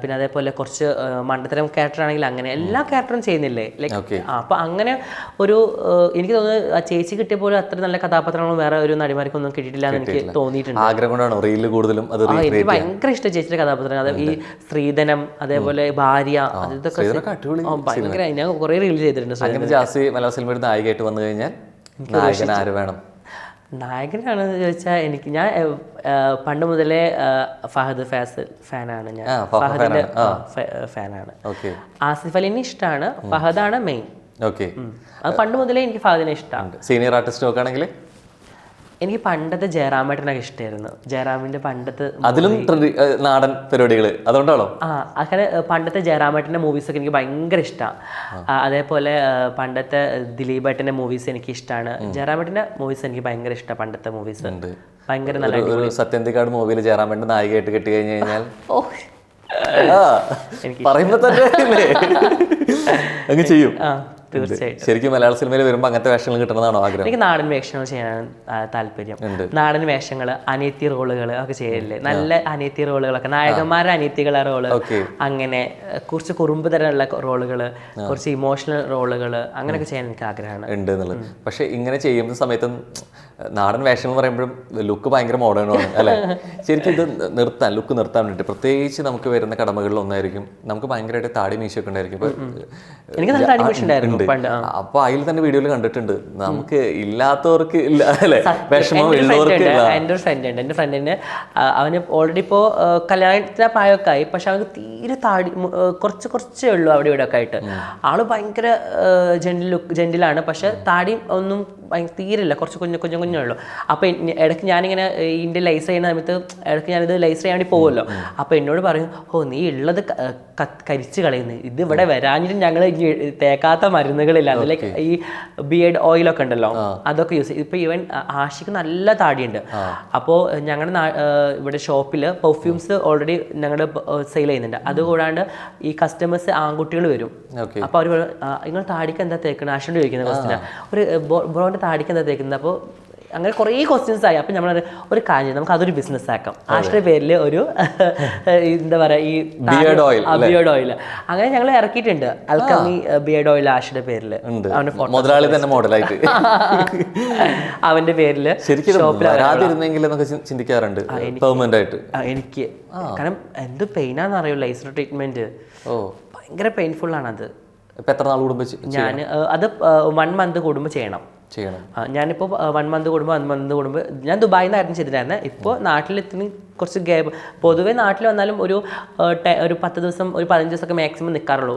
പിന്നെ അതേപോലെ കുറച്ച് മണ്ടത്തരം ക്യാരക്ടർ ആണെങ്കിൽ അങ്ങനെ, എല്ലാ ക്യാരക്ടറും ചെയ്യുന്നില്ലേ ലൈക്ക്. അപ്പൊ അങ്ങനെ ഒരു എനിക്ക് തോന്നുന്നു ചേച്ചി കിട്ടിയ പോലെ അത്ര നല്ല കഥാപാത്രങ്ങളും വേറെ ഒരു നടിമാർക്കൊന്നും കിട്ടിയിട്ടില്ല എന്ന് എനിക്ക് തോന്നിയിട്ടുണ്ട്. എനിക്ക് ഭയങ്കര ഇഷ്ടം ചേച്ചിയുടെ കഥാപാത്രം. അത് ഈ സ്ത്രീധനം, അതേപോലെ ഭാര്യ, ഇതൊക്കെ ഭയങ്കര ഞാൻ കുറെ റീൽ ചെയ്തിട്ടുണ്ട്. മലയാള സിനിമയുടെ നായികയായിട്ട് വന്നു കഴിഞ്ഞാൽ നായകൻ ആര് വേണം? നായകനാണെന്ന് ചോദിച്ചാൽ എനിക്ക് ഞാൻ പണ്ട് മുതലേ ഫഹദ് ഫാസിൽ ഫാനാണ്. ഞാൻ ഫഹദിന്റെ ഫാനാണ്. ആസിഫ് അലിനെ ഇഷ്ടമാണ്, ഫഹദാണ് മെയിൻ. അത് പണ്ട് മുതലേ എനിക്ക് ഫഹദിനെ ഇഷ്ടമാണ്. സീനിയർ ആർട്ടിസ്റ്റ് നോക്കുകയാണെങ്കിൽ എനിക്ക് പണ്ടത്തെ ജയറാമേട്ടനൊക്കെ ഇഷ്ടമായിരുന്നു. ജയറാമിന്റെ പണ്ടത്തെ അതിലും നാടൻ പരിപാടികൾ അതുകൊണ്ടാണോ? അങ്ങനെ പണ്ടത്തെ ജയറാമേട്ടന്റെ മൂവീസ് ഒക്കെ എനിക്ക് ഭയങ്കര ഇഷ്ടമാണ്. അതേപോലെ പണ്ടത്തെ ദിലീപേട്ടന്റെ മൂവീസ് എനിക്ക് ഇഷ്ടമാണ്. ജയറാമേട്ടന്റെ മൂവീസ് എനിക്ക് ഭയങ്കര ഇഷ്ടമാണ്. പണ്ടത്തെ മൂവീസ് ഭയങ്കര നല്ല. സത്യന്തിക്കാട് മൂവിയിൽ ജയറാമേട്ടൻ നായികയായിട്ട് കെട്ടി കഴിഞ്ഞു കഴിഞ്ഞാൽ പറയുമ്പോ തന്നെ അങ്ങ് ചെയ്യും. തീർച്ചയായിട്ടും. ശരിക്കും മലയാള സിനിമയിൽ വരുമ്പോൾ അങ്ങനത്തെ വേഷങ്ങൾ കിട്ടണമെന്നാണോ ആഗ്രഹം? എനിക്ക് നാടൻ വേഷങ്ങൾ ചെയ്യാനാണ് താല്പര്യം. നാടൻ വേഷങ്ങൾ, അനിയത്തി റോളുകൾ ഒക്കെ ചെയ്യല്ലേ, നല്ല അനിയത്തി റോളുകളൊക്കെ, നായകന്മാരുടെ അനിയത്തികളെ റോള്, അങ്ങനെ കുറച്ച് കുറുമ്പ് തരമുള്ള റോളുകൾ, കുറച്ച് ഇമോഷണൽ റോളുകൾ, അങ്ങനെയൊക്കെ ചെയ്യാൻ എനിക്ക് ആഗ്രഹമാണ് ഉണ്ട് എന്നുള്ളത്. പക്ഷെ ഇങ്ങനെ ചെയ്യുന്ന സമയത്തും നാടൻ വേഷം എന്ന് പറയുമ്പോഴും ലുക്ക് ഭയങ്കര മോഡേണാണ് അല്ലേ? ശരിക്കും ഇത് ലുക്ക് നിർത്താൻ വേണ്ടിയിട്ട് പ്രത്യേകിച്ച് നമുക്ക് വരുന്ന കടമകളിൽ ഒന്നായിരിക്കും നമുക്ക് ഭയങ്കരമായിട്ട് താടി മീശയൊക്കെ ഉണ്ടായിരിക്കും. എനിക്ക് നല്ല താടി മീശ ഉണ്ടായിരുന്നു പണ്ട്. അപ്പൊ അതിൽ തന്നെ വീഡിയോയിൽ കണ്ടിട്ടുണ്ട്, നമുക്ക് ഇല്ലാത്തവർക്ക് ഇല്ല അല്ലെ വിഷമം ഉള്ളവർക്ക്. എൻ്റെ ഒരു ഫ്രണ്ട് ഉണ്ട്, എൻ്റെ ഫ്രണ്ടിന് അവന് ഓൾറെഡി ഇപ്പോൾ കല്യാണത്തിന് പ്രായമൊക്കെ ആയി, പക്ഷെ അവന് തീരെ താടി കുറച്ചേ ഉള്ളൂ അവിടെ ഇവിടെ ഒക്കെ ആയിട്ട്. ആള് ഭയങ്കര ജെന്റിലാണ്, പക്ഷെ താടി ഒന്നും തീരില്ല, കുറച്ച് കുഞ്ഞേ ഉള്ളൂ. അപ്പോൾ ഇടയ്ക്ക് ഞാനിങ്ങനെ ഇതിൻ്റെ ലൈസ് ചെയ്യുന്ന സമയത്ത് ഇടയ്ക്ക് ഞാനിത് ലൈസ് ചെയ്യാൻ വേണ്ടി പോകുമല്ലോ, അപ്പോൾ എന്നോട് പറയും, ഓ നീ ഉള്ളത് കരിച്ച് കളയുന്നത്, ഇത് ഇവിടെ വരാഞ്ഞിട്ട് ഞങ്ങൾ തേക്കാത്ത മരുന്നുകളില്ല, അതിലേക്ക് ഈ ബിയർഡ് ഓയിലൊക്കെ ഉണ്ടല്ലോ അതൊക്കെ യൂസ് ചെയ്യും. ഇപ്പോൾ ഈവൻ ആഷിക്ക് നല്ല താടിയുണ്ട്. അപ്പോൾ ഞങ്ങളുടെ ഇവിടെ ഷോപ്പിൽ പെർഫ്യൂംസ് ഓൾറെഡി ഞങ്ങളുടെ സെയിൽ ചെയ്യുന്നുണ്ട്. അതുകൂടാണ്ട് ഈ കസ്റ്റമേഴ്സ് ആൺകുട്ടികൾ വരും. അപ്പോൾ അവർ നിങ്ങൾ താടിക്ക് എന്താ തേക്കുന്നത്, ആഷിനോട് ചോദിക്കുന്ന ക്വസ്റ്റ്യൻ, ഒരു ബ്രോൻ്റെ താടിക്ക് എന്താ തേക്കുന്നത്. അപ്പോൾ അങ്ങനെ കുറേ ക്വസ്റ്റ്യൻസ് ആയി. അപ്പം നമ്മൾ ഒരു കാര്യം, നമുക്ക് അതൊരു ബിസിനസ് ആക്കാം. ആഷിയുടെ പേരിൽ ഒരു എന്താ പറയുക, ഈ ബിയർഡ് ഓയിൽ അങ്ങനെ ഞങ്ങൾ ഇറക്കിയിട്ടുണ്ട്. അൽക്കമി ബിയർഡ് ഓയിൽ ആഷിയുടെ പേരിൽ, അവന്റെ മുതലാളി തന്നെ മോഡലായിട്ട് അവന്റെ പേരിൽ ചിന്തിക്കാറുണ്ട്. എനിക്ക് കാരണം എന്ത് പെയിനാന്ന് അറിയോ ലൈസർ ട്രീറ്റ്മെന്റ്, ഭയങ്കര പെയിൻഫുൾ ആണ് അത്. എത്ര നാൾ കൂടുമ്പോൾ ഞാൻ അത് 1 മന്ത് കൂടുമ്പോൾ ചെയ്യണം. ഞാനിപ്പോൾ 1 മന്ത് കൂടുമ്പോൾ ഞാൻ ദുബായിൽ നിന്നായിരുന്നു ചെയ്തിട്ടായിരുന്നത്. ഇപ്പോൾ നാട്ടിലെത്തി കുറച്ച് ഗ്യാപ്പ്, പൊതുവെ നാട്ടിൽ വന്നാലും ഒരു 10 ദിവസം ഒരു 15 ദിവസമൊക്കെ മാക്സിമം നിൽക്കാറുള്ളൂ.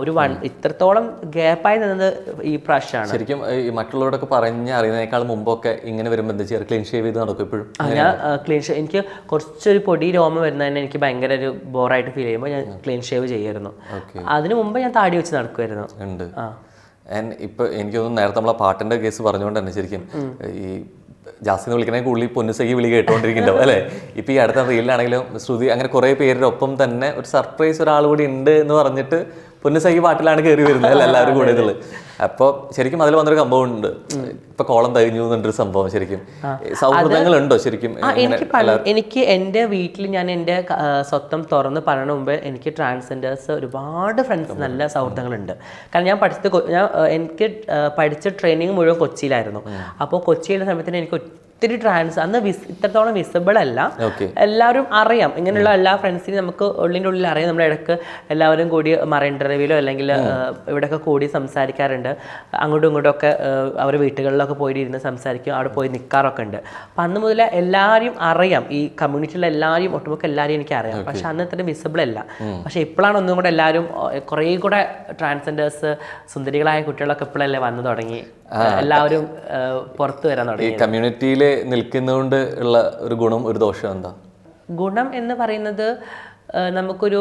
ഇത്രത്തോളം ഗ്യാപ്പായി നിന്നത് ഈ പ്രാവശ്യമാണ്. ശരിക്കും ഈ മറ്റുള്ളവരോടൊക്കെ പറഞ്ഞ് അറിയുന്നതിനേക്കാൾ മുമ്പൊക്കെ ഇങ്ങനെ വരുമ്പോൾ എന്താ ചെയ്യുക, ക്ലീൻ ഷേവ് ചെയ്ത് നടക്കും ഇപ്പോഴും? ഞാൻ ക്ലീൻ ഷേവ്, എനിക്ക് കുറച്ചൊരു പൊടി രോമം വരുന്നതിന് എനിക്ക് ഭയങ്കര ഒരു ബോറായിട്ട് ഫീൽ ചെയ്യുമ്പോൾ ഞാൻ ക്ലീൻ ഷേവ് ചെയ്യായിരുന്നു. അതിന് മുമ്പ് ഞാൻ താടി വെച്ച് നടക്കുമായിരുന്നു. ഇപ്പോൾ എനിക്ക് തോന്നുന്നു നേരത്തെ നമ്മളെ പാട്ടിൻ്റെ കേസ് പറഞ്ഞുകൊണ്ട് തന്നെ ശരിക്കും ഈ ജാസ്തിന്ന് വിളിക്കണേ കൂടുതൽ പൊന്നുസഖി വിളി കേട്ടുകൊണ്ടിരിക്കുന്നുണ്ടാവും അല്ലേ? ഇപ്പം ഈ അടുത്ത റീലിലാണെങ്കിലും ശ്രുതി അങ്ങനെ കുറേ പേരുടെ ഒപ്പം തന്നെ ഒരു സർപ്രൈസ് ഒരാൾ കൂടി ഉണ്ട് എന്ന് പറഞ്ഞിട്ട് പൊന്നുസഖി പാട്ടിലാണ് കയറി വരുന്നത് അല്ല എല്ലാവരും കൂടെ ഇതുള്ളത്. അപ്പോൾ ശരിക്കും അതിൽ വന്നൊരു സംഭവം ഉണ്ട്, ഇപ്പൊ കോളം തകഞ്ഞു എന്നൊരു സംഭവം. ശരിക്കും സൗഹൃദങ്ങളുണ്ടോ ശരിക്കും? എനിക്ക് എൻ്റെ വീട്ടിൽ ഞാൻ എൻ്റെ സ്വന്തം തുറന്ന് പറയണ മുമ്പ് എനിക്ക് ട്രാൻസ്ജെൻഡേഴ്സ് ഒരുപാട് ഫ്രണ്ട്സ്, നല്ല സൗഹൃദങ്ങളുണ്ട്. കാരണം എനിക്ക് പഠിച്ച ട്രെയിനിങ് മുഴുവൻ കൊച്ചിയിലായിരുന്നു. അപ്പോൾ കൊച്ചിയിലെ സമയത്തിന് എനിക്ക് ഒത്തിരി ട്രാൻസ് അന്ന് ഇത്രത്തോളം വിസിബിൾ അല്ല, എല്ലാവരും അറിയാം, ഇങ്ങനെയുള്ള എല്ലാ ഫ്രണ്ട്സിനും നമുക്ക് ഉള്ളിൻ്റെ ഉള്ളിൽ അറിയാം. നമ്മുടെ ഇടയ്ക്ക് എല്ലാവരും കൂടി മറൈൻ ഡ്രൈവിലോ അല്ലെങ്കിൽ ഇവിടെയൊക്കെ കൂടി സംസാരിക്കാറുണ്ട്. അങ്ങോട്ടും ഇങ്ങോട്ടും ഒക്കെ അവർ വീട്ടുകളിലൊക്കെ പോയി ഇരുന്ന് സംസാരിക്കും, അവിടെ പോയി നിൽക്കാറൊക്കെ ഉണ്ട്. അപ്പം അന്ന് മുതൽ എല്ലാവരും അറിയാം, ഈ കമ്മ്യൂണിറ്റിയിലെ എല്ലാവരും ഒട്ടുമുക്ക എല്ലാവരും എനിക്ക് അറിയാം. പക്ഷെ അന്ന് ഇത്ര വിസിബിൾ അല്ല. പക്ഷെ ഇപ്പോഴാണ് ഒന്നും കൂടെ എല്ലാവരും കുറേ കൂടെ ട്രാൻസ്ജെൻഡേഴ്സ് സുന്ദരികളായ കുട്ടികളൊക്കെ ഇപ്പോഴല്ലേ വന്നു തുടങ്ങി, എല്ലാവരും പുറത്തു വരാൻ തുടങ്ങി. ഈ കമ്മ്യൂണിറ്റിയിൽ നിൽക്കുന്നതുകൊണ്ട് ഉള്ള ഒരു ഗുണം ഒരു ദോഷം എന്താ? ഗുണം എന്ന് പറയുന്നത് നമുക്കൊരു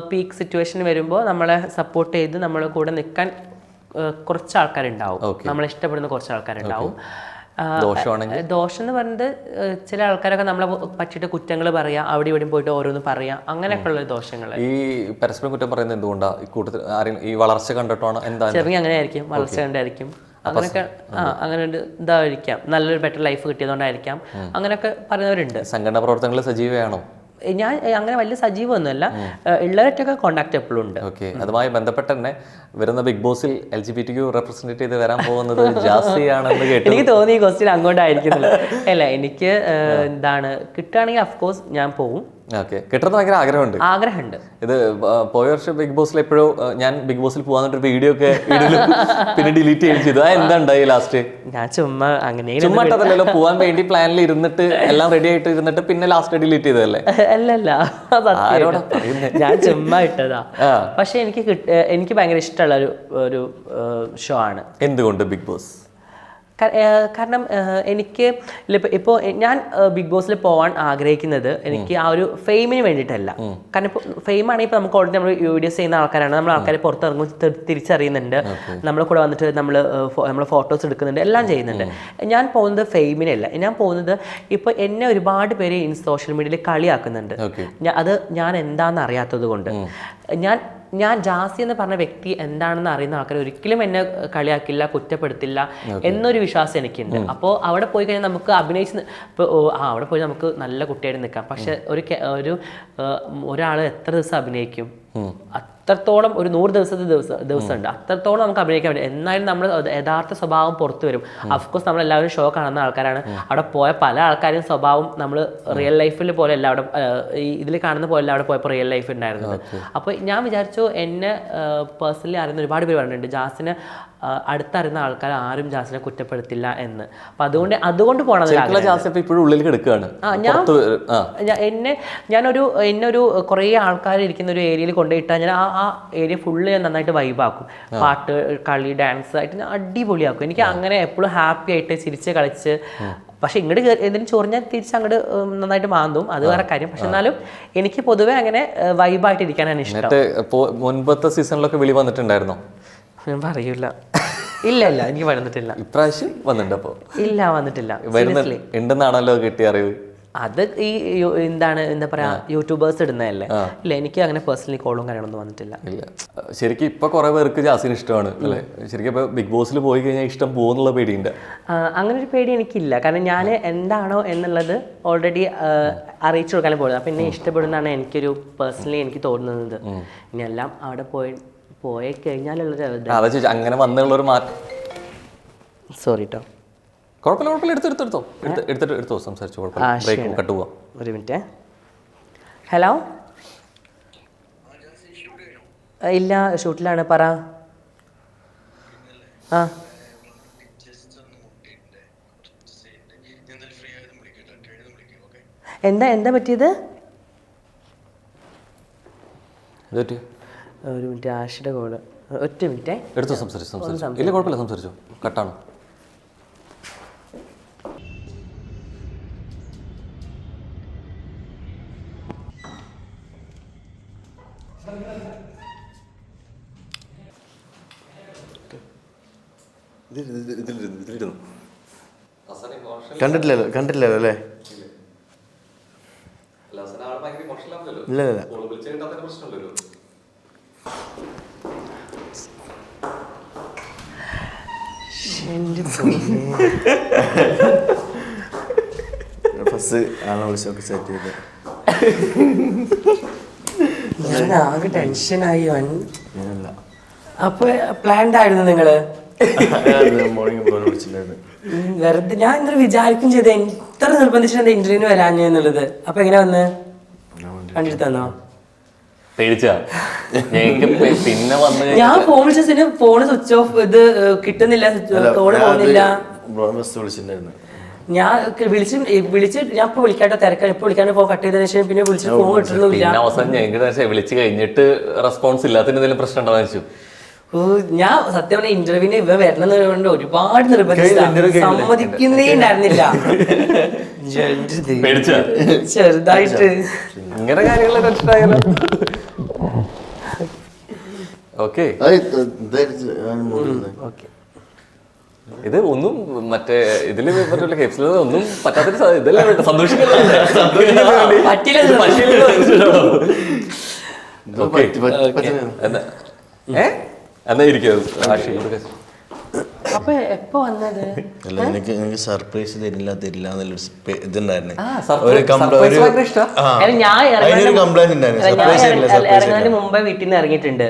പീക്ക് സിറ്റുവേഷൻ വരുമ്പോൾ നമ്മളെ സപ്പോർട്ട് ചെയ്ത് നമ്മളെ കൂടെ നിൽക്കാൻ കുറച്ച് ആൾക്കാരുണ്ടാവും, നമ്മളെ ഇഷ്ടപ്പെടുന്ന കുറച്ച് ആൾക്കാരുണ്ടാവും. ദോഷം എന്ന് പറയുന്നത് ചില ആൾക്കാരൊക്കെ നമ്മളെ പറ്റിയിട്ട് കുറ്റങ്ങൾ പറയാം, അവിടെ ഇവിടെയും പോയിട്ട് ഓരോന്ന് പറയാം, അങ്ങനെയൊക്കെ ഉള്ള ദോഷങ്ങൾ. ഈ പരസ്പരം കുറ്റം പറയുന്നത് എന്തുകൊണ്ടാണ്? ഈ കൂട്ടത്തിൽ ഈ വളർച്ച കണ്ടിട്ടാണ്? എന്താ ചെറിയ അങ്ങനെ ആയിരിക്കും, വളർച്ച കണ്ടായിരിക്കും, അങ്ങനെയൊക്കെ അങ്ങനെ ഇതായിരിക്കാം, നല്ലൊരു ബെറ്റർ ലൈഫ് കിട്ടിയതുകൊണ്ടായിരിക്കാം, അങ്ങനെയൊക്കെ പറയുന്നവരുണ്ട്. സംഘടനാ പ്രവർത്തനങ്ങൾ സജീവമാണോ? ഞാൻ അങ്ങനെ വലിയ സജീവമൊന്നുമല്ല, ഉള്ളവരൊക്കെ കോണ്ടാക്ട് എപ്പോഴും ഉണ്ട്. ഓക്കെ, അതുമായി ബന്ധപ്പെട്ട് തന്നെ വരുന്ന ബിഗ് ബോസിൽ LGBTQ റെപ്രസെന്റ് ചെയ്ത് വരാൻ പോകുന്നത് ജാസിയാണെന്ന് കേട്ടു. എനിക്ക് തോന്നി ഈ ക്വസ്റ്റ്യൻ അങ്ങോട്ടായിരിക്കുന്നില്ല. അല്ല, എനിക്ക് എന്താണ് കിട്ടുകയാണെങ്കിൽ അഫ്കോഴ്സ് ഞാൻ പോകും. ഓക്കെ, കിട്ടുന്ന ഭയങ്കര ആഗ്രഹമുണ്ട്. ഇത് പോയ വർഷം ബിഗ് ബോസിൽ എപ്പോഴോ ഞാൻ ബിഗ് ബോസിൽ പോകാന്നിട്ട് വീഡിയോ ഒക്കെ പിന്നെ ഡിലീറ്റ് ചെയ്യുകയും ചെയ്തു. എന്താ ഉണ്ടായി ലാസ്റ്റ്? ഞാൻ ചുമ്മാ ചുമ്മാട്ടതല്ലോ, പോവാൻ വേണ്ടി പ്ലാനിൽ ഇരുന്നിട്ട് എല്ലാം റെഡി ആയിട്ട് ഇരുന്നിട്ട് പിന്നെ ലാസ്റ്റ് ഡിലീറ്റ് ചെയ്തതല്ലേ? അല്ലല്ല, ഞാൻ ചുമ്മാ ഇട്ടതാ. പക്ഷെ എനിക്ക് ഭയങ്കര ഇഷ്ടമുള്ള ഒരു ഷോ ആണ്. എന്തുകൊണ്ട് ബിഗ് ബോസ്? കാരണം എനിക്ക് ഇപ്പോൾ ഞാൻ ബിഗ് ബോസിൽ പോകാൻ ആഗ്രഹിക്കുന്നത് എനിക്ക് ആ ഒരു ഫെയിമിന് വേണ്ടിയിട്ടല്ല. കാരണം ഇപ്പോൾ ഫെയിം ആണെങ്കിൽ ഇപ്പോൾ നമുക്ക് ഓൾറെഡി നമ്മൾ വീഡിയോസ് ചെയ്യുന്ന ആൾക്കാരാണ്, നമ്മൾ ആൾക്കാരെ പുറത്തിറങ്ങുമ്പോൾ തിരിച്ചറിയുന്നുണ്ട്, നമ്മളെ കൂടെ വന്നിട്ട് നമ്മൾ ഫോട്ടോസ് എടുക്കുന്നുണ്ട്, എല്ലാം ചെയ്യുന്നുണ്ട്. ഞാൻ പോകുന്നത് ഫെയിമിനല്ല, ഞാൻ പോകുന്നത് ഇപ്പോൾ എന്നെ ഒരുപാട് പേര് സോഷ്യൽ മീഡിയയിൽ കളിയാക്കുന്നുണ്ട്. അത് ഞാൻ എന്താണെന്ന് അറിയാത്തത് കൊണ്ട്. ഞാൻ ഞാൻ ജാസി എന്ന് പറഞ്ഞ വ്യക്തി എന്താണെന്ന് അറിയുന്ന ആൾക്കാർ ഒരിക്കലും എന്നെ കളിയാക്കില്ല, കുറ്റപ്പെടുത്തില്ല എന്നൊരു വിശ്വാസം എനിക്കുണ്ട്. അപ്പോൾ അവിടെ പോയി കഴിഞ്ഞാൽ നമുക്ക് അഭിനയിച്ച് ഇപ്പോൾ അവിടെ പോയി നമുക്ക് നല്ല കുട്ടിയായിട്ട് നിൽക്കാം. പക്ഷെ ഒരാൾ എത്ര ദിവസം അഭിനയിക്കും? അത്രത്തോളം ഒരു 100 ദിവസം ഉണ്ട്. അത്രത്തോളം നമുക്ക് അഭിനയിക്കാൻ പറ്റും. എന്നാലും നമ്മൾ യഥാർത്ഥ സ്വഭാവം പുറത്തു വരും. അഫ്കോഴ്സ് നമ്മളെല്ലാവരും ഷോ കാണുന്ന ആൾക്കാരാണ്. അവിടെ പോയ പല ആൾക്കാരും സ്വഭാവം നമ്മൾ റിയൽ ലൈഫിൽ പോലെ അല്ല അവിടെ ഇതിൽ കാണുന്ന പോലെ അവിടെ പോയപ്പോൾ റിയൽ ലൈഫ് ഉണ്ടായിരുന്നത്. അപ്പോൾ ഞാൻ വിചാരിച്ചു എന്നെ പേഴ്സണലി അറിയുന്ന ഒരുപാട് പേര് പറഞ്ഞിട്ടുണ്ട് ജാസിനെ അടുത്തറിയുന്ന ആൾക്കാർ ആരും ജാസിനെ കുറ്റപ്പെടുത്തില്ല എന്ന്. അപ്പം അതുകൊണ്ട് പോകണം. എന്നൊരു കുറേ ആൾക്കാർ ഇരിക്കുന്ന ഒരു ഏരിയയിൽ കൊണ്ടുപോയിട്ടാൽ ഞാൻ ആ ഏരിയ ഫുള്ള് ഞാൻ നന്നായിട്ട് വൈബാക്കും. പാട്ട്, കളി, ഡാൻസ് ആയിട്ട് ഞാൻ അടിപൊളിയാക്കും. എനിക്ക് അങ്ങനെ എപ്പോഴും ഹാപ്പി ആയിട്ട് ചിരിച്ച് കളിച്ച്. പക്ഷെ ഇങ്ങോട്ട് എന്തെങ്കിലും ചൊറിഞ്ഞാൽ തിരിച്ച് അങ്ങോട്ട് നന്നായിട്ട് മാന്തും, അത് വേറെ കാര്യം. പക്ഷെ എന്നാലും എനിക്ക് പൊതുവെ അങ്ങനെ വൈബായിട്ട് ഇരിക്കാനാണ് ഇഷ്ടം. മുൻപത്തെ സീസണിലൊക്കെ വിളി വന്നിട്ടുണ്ടായിരുന്നോ? ഞാൻ പറയൂല. ഇല്ല എനിക്ക് വന്നിട്ടില്ല. ഇപ്രാവശ്യം വന്നിട്ടുണ്ട്? അപ്പോൾ ഇല്ല, വന്നിട്ടില്ല. ഉണ്ടെന്നാണല്ലോ കിട്ടിയ അറിവ്. അത് ഈ എന്താ പറയാ യൂട്യൂബേഴ്സ് ഇടുന്നതല്ലേ. ഇല്ല, എനിക്ക് അങ്ങനെ പേഴ്സണലി കോളും കാര്യങ്ങളൊന്നും വന്നിട്ടില്ല. ഇല്ല, ശരിക്കും ഇപ്പൊ കുറെ പേർക്ക് ജാസിന് ഇഷ്ടമാണ് അല്ലേ? ശരിക്കും ഇപ്പൊ ബിഗ് ബോസിൽ പോയി കഴിഞ്ഞാൽ ഇഷ്ടം പോകുന്നുള്ള പേടിയുണ്ട്? അങ്ങനെ ഒരു പേടി എനിക്കില്ല. കാരണം ഞാൻ എന്താണോ എന്നുള്ളത് ഓൾറെഡി അറിയിച്ചു കൊടുക്കാനും പോകുന്നത്. അപ്പം എന്നെ ഇഷ്ടപ്പെടുന്നതാണ് എനിക്കൊരു പേഴ്സണലി എനിക്ക് തോന്നുന്നത്. ഇനി എല്ലാം അവിടെ പോയി കഴിഞ്ഞാലുള്ളൊരു അങ്ങനെ വന്നുള്ളൊരു മാറ്റം. സോറി കേട്ടോ. കുഴപ്പമില്ല, എടുത്തോ, സംസാരിച്ചു. കട്ട് പോവാം. ഒരു മിനിറ്റ്. ഹലോ, ഇല്ല ഷൂട്ടിലാണ്, പറ. ആ എന്താ പറ്റിയത്? ഒരു മിനിറ്റ്, ആഷിയുടെ കോള്. ഒറ്റ മിനിറ്റേ. എടുത്തോ, സംസാരിച്ചു. ഇല്ല, കുഴപ്പമില്ല, സംസാരിച്ചു. കട്ടാണ്. കണ്ടിട്ടില്ലല്ലോ അല്ലേ? ഇല്ല ഫസ്റ്റ് ആളെ വിളിച്ചൊക്കെ സെറ്റ് ചെയ്ത് ഞാൻ ആകെ ടെൻഷനായി. അപ്പൊ പ്ലാൻഡ് ആയിരുന്നു നിങ്ങള്? വെറുതെ ഞാൻ ഇന്നലെ വിചാരിക്കും ചെയ്ത് എത്ര നിർബന്ധിച്ചിട്ട് ഇന്റർവ്യൂവിന് വരാഞ്ഞ എന്നുള്ളത്. അപ്പൊ എങ്ങനെ വന്ന് കണ്ടിട്ട് തന്നോ? പിന്നെ ഞാൻ ഫോൺ വിളിച്ചതിന് ഫോണ് സ്വിച്ച് ഓഫ്, ഇത് കിട്ടുന്നില്ല, കോള് പോകുന്നില്ല. ഞാൻ വിളിച്ച് ഞാൻ ഇപ്പൊ വിളിക്കാട്ടോ, തിരക്കാൻ ഇപ്പൊ വിളിക്കാണ്ട് ഫോൺ കട്ട് ചെയ്തതിനു ശേഷം പിന്നെ വിളിച്ചിട്ട് ഫോൺ കിട്ടുന്നില്ല. അവസാനം വിളിച്ച് കഴിഞ്ഞിട്ട് റെസ്പോൺസ് ഇല്ലാത്തതിന് എന്തെങ്കിലും പ്രശ്നം ഉണ്ടാവും വെച്ചു. ഞാൻ സത്യം പറഞ്ഞ ഇന്റർവ്യൂവിന് ഇവ വരണമെന്ന് ഒരുപാട് നിർബന്ധിച്ചു, സമ്മതിക്കുന്നേ ഉണ്ടായിരുന്നില്ല. ചെറുതായിട്ട് ഇങ്ങനെ കാര്യങ്ങൾ. ഓക്കെ, ഇത് ഒന്നും മറ്റേ ഇതില് ഒന്നും പറ്റാത്തൊരു ഇതല്ലേ, സന്തോഷിക്കില്ല. അപ്പൊ എപ്പോ വന്നത്? എനിക്ക് സർപ്രൈസ് തരില്ല എന്നുള്ളൊരു ഇതുണ്ടായിരുന്നു. ഇറങ്ങാൻ മുമ്പേ വീട്ടിൽ നിന്ന് ഇറങ്ങിയിട്ടുണ്ട്.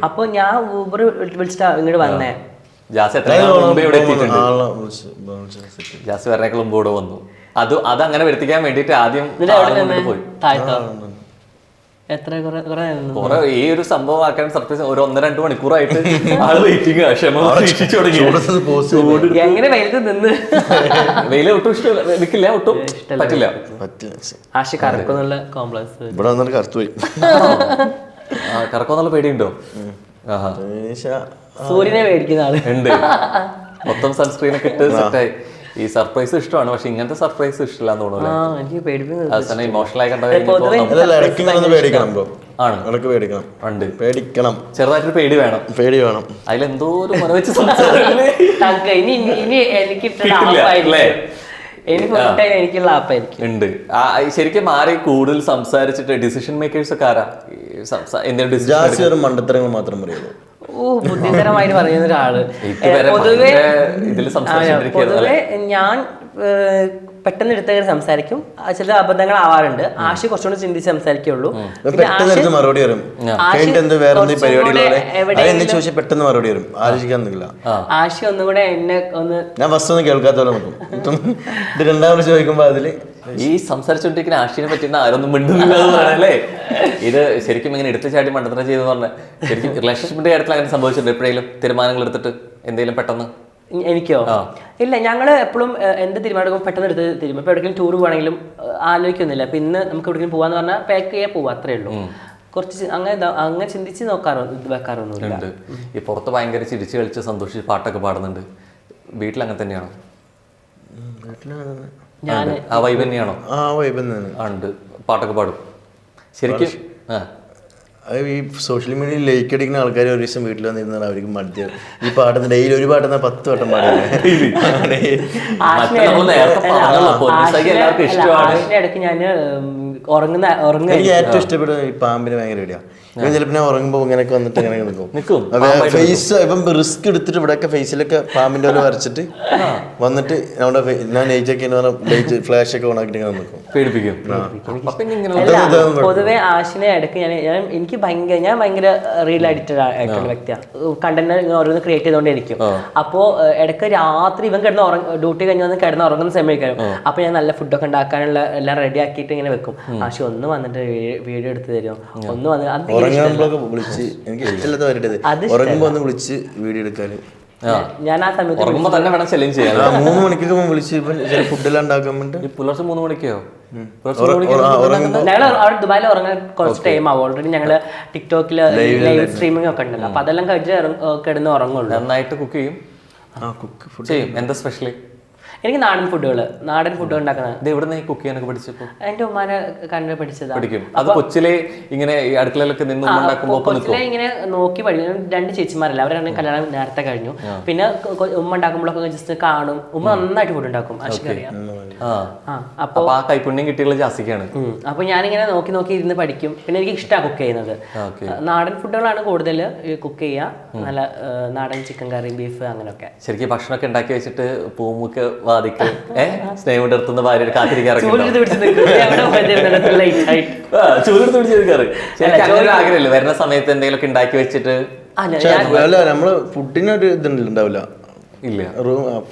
അപ്പൊ ഞാൻ ഊബർ വിളിച്ചിട്ടാ ഇങ്ങോട്ട് വന്നേ. ജാസ് വരണേക്കാൾ മുമ്പ് ഇവിടെ വന്നു. അതങ്ങനെ വരുത്തിക്കാൻ വേണ്ടിട്ട് ആദ്യം പോയി. ഈ ഒരു സംഭവം ആക്കാൻ സർപ്രൈസ് ഒരു 1-2 മണിക്കൂറായിട്ട് ആള് വെയിറ്റിംഗ്. എങ്ങനെ വെയിലത്ത് നിന്ന് വെയില ഒട്ടും ഇഷ്ടമില്ല, നിൽക്കില്ല, ഒട്ടും പറ്റില്ല. ആശി കറക്കുന്നുള്ള കോംപ്ലക്സ് ഇവിടെ കറുത്തു പോയി. കറക്കോന്നുള്ള പേടിയുണ്ടോ? സൂര്യനെ മേടിക്കുന്ന ആള് ഉണ്ട്. മൊത്തം സൺസ്ക്രീൻ ഒക്കെ ഇട്ട് സെറ്റായി. ഈ സർപ്രൈസ് ഇഷ്ടമാണ്, പക്ഷെ ഇങ്ങനത്തെ സർപ്രൈസ് ഇഷ്ടമില്ലാന്ന് തോന്നുന്നു. അവസാനം ഇമോഷണൽ ആയി കണ്ടത് ചെറുതായിട്ടൊരു പേടി വേണം. അതിലെന്തോ ഒരു മന വെച്ച് എനിക്കുള്ള ആപ്പായിരിക്കും. ഉണ്ട്. ശരിക്കും ആരെ കൂടുതൽ സംസാരിച്ചിട്ട് ഡിസിഷൻ മേക്കേഴ്സ് ഒക്കെ ആരാ? എന്തെങ്കിലും decision ജാസി ഒരു മണ്ടത്തരങ്ങൾ മാത്രം പറയുള്ളൂ. ബുദ്ധിപരമായിട്ട് പറയുന്ന ഒരാള്. ഇതുവരെ പൊതുവെ ഇതിൽ സംസാരിച്ചിരിക്കുകയായിരുന്നു പൊതുവെ ഞാൻ പെട്ടെന്ന് എടുത്ത സംസാരിക്കും, ചില അബദ്ധങ്ങൾ ആവാറുണ്ട്. ആശി കുറച്ചുകൂടി ചിന്തിച്ച് സംസാരിക്കുള്ളൂ. പെട്ടെന്ന് മറുപടി വരും. കഴിഞ്ഞിട്ട് വേറെ പരിപാടികളെ ചോദിച്ചാൽ പെട്ടെന്ന് മറുപടി വരും. ആലോചിക്കാന്നില്ല. ആശി ഒന്നുകൂടെ എന്നെ ഒന്ന് ഞാൻ ഫസ്റ്റ് ഒന്ന് കേൾക്കാത്തോടെ നോക്കും. ഇത് രണ്ടാമത് ചോദിക്കുമ്പോ അതില് ഈ സംസാരിച്ചോണ്ടിരിക്കുന്ന ആശിനെ പറ്റുന്ന ആരൊന്നും മിണ്ടുന്നില്ല എന്ന് പറയല്ലേ. ഇത് ശരിക്കും ഇങ്ങനെ എടുത്തു ചാടി മണ്ടത്തരം ചെയ്തെന്ന് പറഞ്ഞാൽ ശരിക്കും റിലേഷൻഷിപ്പിന്റെ കാര്യത്തിൽ അങ്ങനെ സംഭവിച്ചിട്ടുണ്ട് എപ്പോഴെങ്കിലും തീരുമാനങ്ങൾ എടുത്തിട്ട് എന്തെങ്കിലും പെട്ടെന്ന്? എനിക്കോ? ഇല്ല, ഞങ്ങൾ എപ്പോഴും എന്ത് തീരുമാനം പെട്ടെന്ന് എടുത്ത് തീരുമാനം. ഇപ്പൊ എവിടെയെങ്കിലും ടൂർ പോകണമെങ്കിലും ആലോചിക്കുന്നില്ല. അപ്പൊ ഇന്ന് നമുക്ക് എവിടെയെങ്കിലും പോവാന്ന് പറഞ്ഞാൽ പാക്ക് ചെയ്യാൻ പോവാ, അത്രേ ഉള്ളൂ. കുറച്ച് അങ്ങനെ ചിന്തിച്ച് വെക്കാറൊന്നുമില്ല. ഈ പുറത്ത് ഭയങ്കര ചിരിച്ച് കളിച്ച് സന്തോഷിച്ച് പാട്ടൊക്കെ പാടുന്നുണ്ട്. വീട്ടിൽ അങ്ങനെ തന്നെയാണോ? ആ വൈബ് തന്നെയാണോ? ഉണ്ട്, പാട്ടൊക്കെ പാടും ശരിക്കും. ഈ സോഷ്യൽ മീഡിയയിൽ ലൈക്ക് അടിക്കുന്ന ആൾക്കാർ ഒരു ദിവസം വീട്ടിൽ വന്നിരുന്നാൽ അവർക്ക് മടുത്ത് ഈ പാട്ടുന്ന ഡെയിലി ഒരു പാട്ടുന്ന 10 വട്ടം പാടില്ലേ. ഇടയ്ക്ക് ഞാൻ എനിക്ക് ഏറ്റവും ഇഷ്ടപ്പെട്ട ഈ പാമ്പിന് ഭയങ്കര ഇടിയാണ്. ഇവൻ ചിലപ്പോൾ ഞാൻ ഉറങ്ങുമ്പോൾ ഇങ്ങനെയൊക്കെ വന്നിട്ട് ഇങ്ങനെ നിൽക്കും. ഫേസ് ഇപ്പം റിസ്ക് എടുത്തിട്ട് ഇവിടെയൊക്കെ ഫേസിലൊക്കെ പാമ്പിന്റെ പോലെ വരച്ചിട്ട് വന്നിട്ട് നമ്മുടെ ഞാൻ നെയ്റ്റൊക്കെ ലൈറ്റ് ഫ്ലാഷ് ഒക്കെ ഓണാക്കിട്ട് ഇങ്ങനെ നിൽക്കും. പേടിപ്പിക്കും. പൊതുവെ ആശിനെ ഇടയ്ക്ക് ഞാൻ ഭയങ്കര റീൽ അഡിക്റ്റഡ് ആയിട്ടുള്ള വ്യക്തിയാണ്. കണ്ടന്റ് ഓരോന്ന് ക്രിയേറ്റ് ചെയ്തുകൊണ്ടിരിക്കും. അപ്പോൾ ഇടയ്ക്ക് രാത്രി ഇവൻ ഡ്യൂട്ടി കഴിഞ്ഞ് വന്ന് കിടന്ന് ഉറങ്ങുന്ന സമയക്കാരും. അപ്പൊ ഞാൻ നല്ല ഫുഡൊക്കെ ഉണ്ടാക്കാനുള്ള എല്ലാം റെഡി ആക്കിയിട്ട് ഇങ്ങനെ വെക്കും. ആശി ഒന്ന് വന്നിട്ട് വീഡിയോ എടുത്ത് തരും, ഒന്ന് വന്ന് വിളിച്ച് എനിക്ക് ഇഷ്ടമില്ലാത്ത വരട്ടത് ഉറങ്ങുമ്പോ ഒന്ന് വിളിച്ച് വീഡിയോ എടുക്കാന്. ഞാൻ ആ സമയത്ത് 3 മണിക്കൊക്കെ വിളിച്ച് ഫുഡെല്ലാം ഉണ്ടാക്കാൻ വേണ്ടി. പുലർച്ചെ 3 മണിക്കോ? ഞങ്ങൾ അവിടെ ദുബായിൽ ഉറങ്ങാൻ കുറച്ച് ടൈം ആവും. ഓൾറെഡി ഞങ്ങള് ടിക്ടോക്കില് ലൈവ് സ്ട്രീമിംഗ് ഒക്കെ ഉണ്ടല്ലോ. അപ്പൊ അതെല്ലാം കഴിച്ച് കിടന്ന് ഉറങ്ങുള്ളൂ. നന്നായിട്ട് കുക്ക് ചെയ്യും. എന്താ സ്പെഷ്യലി? എനിക്ക് നാടൻ ഫുഡ് ഉണ്ടാക്കുന്നത്. എവിടെ നിന്ന് കുക്ക് ചെയ്യാനൊക്കെ പഠിച്ചപ്പോ? എന്റെ ഉമ്മാനെ കണ്ട് പഠിച്ചതാ. അത് കൊച്ചിലെ ഇങ്ങനെ അടുക്കളയിലൊക്കെ നിന്ന് കൊച്ചിലെ ഇങ്ങനെ നോക്കി പഠിക്കും. 2 ചേച്ചിമാരല്ല, അവരാണ് കല്യാണം നേരത്തെ കഴിഞ്ഞു. പിന്നെ ഉമ്മ ഉണ്ടാക്കുമ്പോഴൊക്കെ ജസ്റ്റ് കാണും. ഉമ്മ നന്നായിട്ട് ഫുഡ് ഉണ്ടാക്കും, ആശിക്കറിയാം. അപ്പൊ ആ കൈപുണ്യം കിട്ടിയുള്ള ജാസിക്കാണ്. അപ്പൊ ഞാനിങ്ങനെ നോക്കി ഇരുന്ന് പഠിക്കും. പിന്നെ എനിക്ക് ഇഷ്ടമാണ് കുക്ക് ചെയ്യുന്നത്. നാടൻ ഫുഡുകളാണ് കൂടുതൽ കുക്ക് ചെയ്യുക. നല്ല നാടൻ ചിക്കൻ കറി, ബീഫ് അങ്ങനെയൊക്കെ. ശരിക്കും ഭക്ഷണമൊക്കെ ഉണ്ടാക്കി വെച്ചിട്ട് പൂമുക്ക് വാദിക്ക് സ്നേഹം എടുത്തുന്ന ഭാര്യ കാത്തിരിക്കാറൊക്കെ ആഗ്രഹമില്ല വരുന്ന സമയത്ത് എന്തെങ്കിലുമൊക്കെ ഉണ്ടാക്കി വെച്ചിട്ട്? അല്ല, നമ്മള് ഫുഡിനൊരു ഇതുണ്ടാവില്ല. ഇല്ല,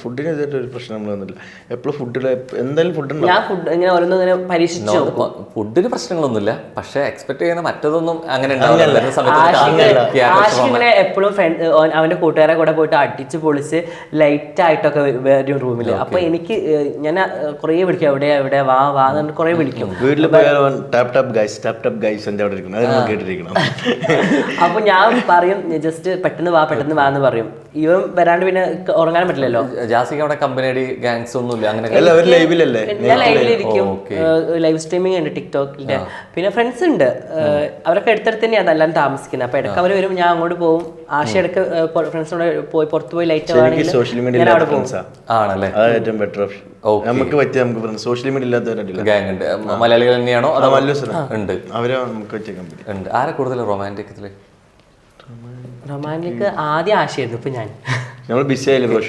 ഫുഡിന് ഒരു പ്രശ്നം നമ്മൾ വന്നില്ല. എപ്പോഴും ഫുഡിൽ എന്തായാലും ഫുഡ് ഫുഡിന് പ്രശ്നങ്ങളൊന്നുമില്ല. പക്ഷെ എക്സ്പെക്ട് ചെയ്യുന്ന മറ്റതൊന്നും അങ്ങനെ എപ്പോഴും അവന്റെ കൂട്ടുകാരെ കൂടെ പോയിട്ട് അടിച്ച് പൊളിച്ച് ലൈറ്റ് ആയിട്ടൊക്കെ വരും റൂമില്. അപ്പൊ എനിക്ക് ഞാൻ കുറെ വിളിക്കും, എവിടെ വാ കുറെ വിളിക്കും. വീട്ടിൽ കേട്ടിരിക്കണം. അപ്പൊ ഞാൻ പറയും ജസ്റ്റ് പെട്ടെന്ന് വാ എന്ന് പറയും. ഇവൻ വരാണ്ട് പിന്നെ ഉറങ്ങാൻ പറ്റില്ലല്ലോ. ജാസിക്ക് അവിടെ കമ്പനി ഗാങ്സ് ഒന്നും ഇല്ല അങ്ങനെ? ഞാൻ ലൈവിലിരിക്കും. ലൈവ് സ്ട്രീമിംഗ് ഉണ്ട് ടിക്ടോക്കിന്റെ. പിന്നെ ഫ്രണ്ട്സ് ഉണ്ട്, അവരൊക്കെ അടുത്തടുത്ത് തന്നെയാണ് അതെല്ലാം താമസിക്കുന്നത്. അപ്പൊ ഇടയ്ക്ക് അവർ വരും, ഞാൻ അങ്ങോട്ട് പോകും. ആശ ഇടയ്ക്ക് ഫ്രണ്ട്സിനോട് പുറത്ത് പോയി ലൈറ്റ് ആണല്ലേ ഏറ്റവും ബെറ്റർ ഓപ്ഷൻ. നമുക്ക് പറ്റിയ സോഷ്യൽ മീഡിയ ഇല്ലാത്തവരുണ്ട്. ഗാങ് ഉണ്ട്. മലയാളികൾ തന്നെയാണോ? ഉണ്ട്, അവരെ നമുക്ക് പറ്റിയ കമ്പനി ഉണ്ട്. ആരെ കൂടുതൽ റൊമാൻറ്റിക്? റൊമാൻറ്റിക് ആദ്യം ആശയായിരുന്നു. ഇപ്പൊ നമ്മൾ ബിസി ആയില്ലേ,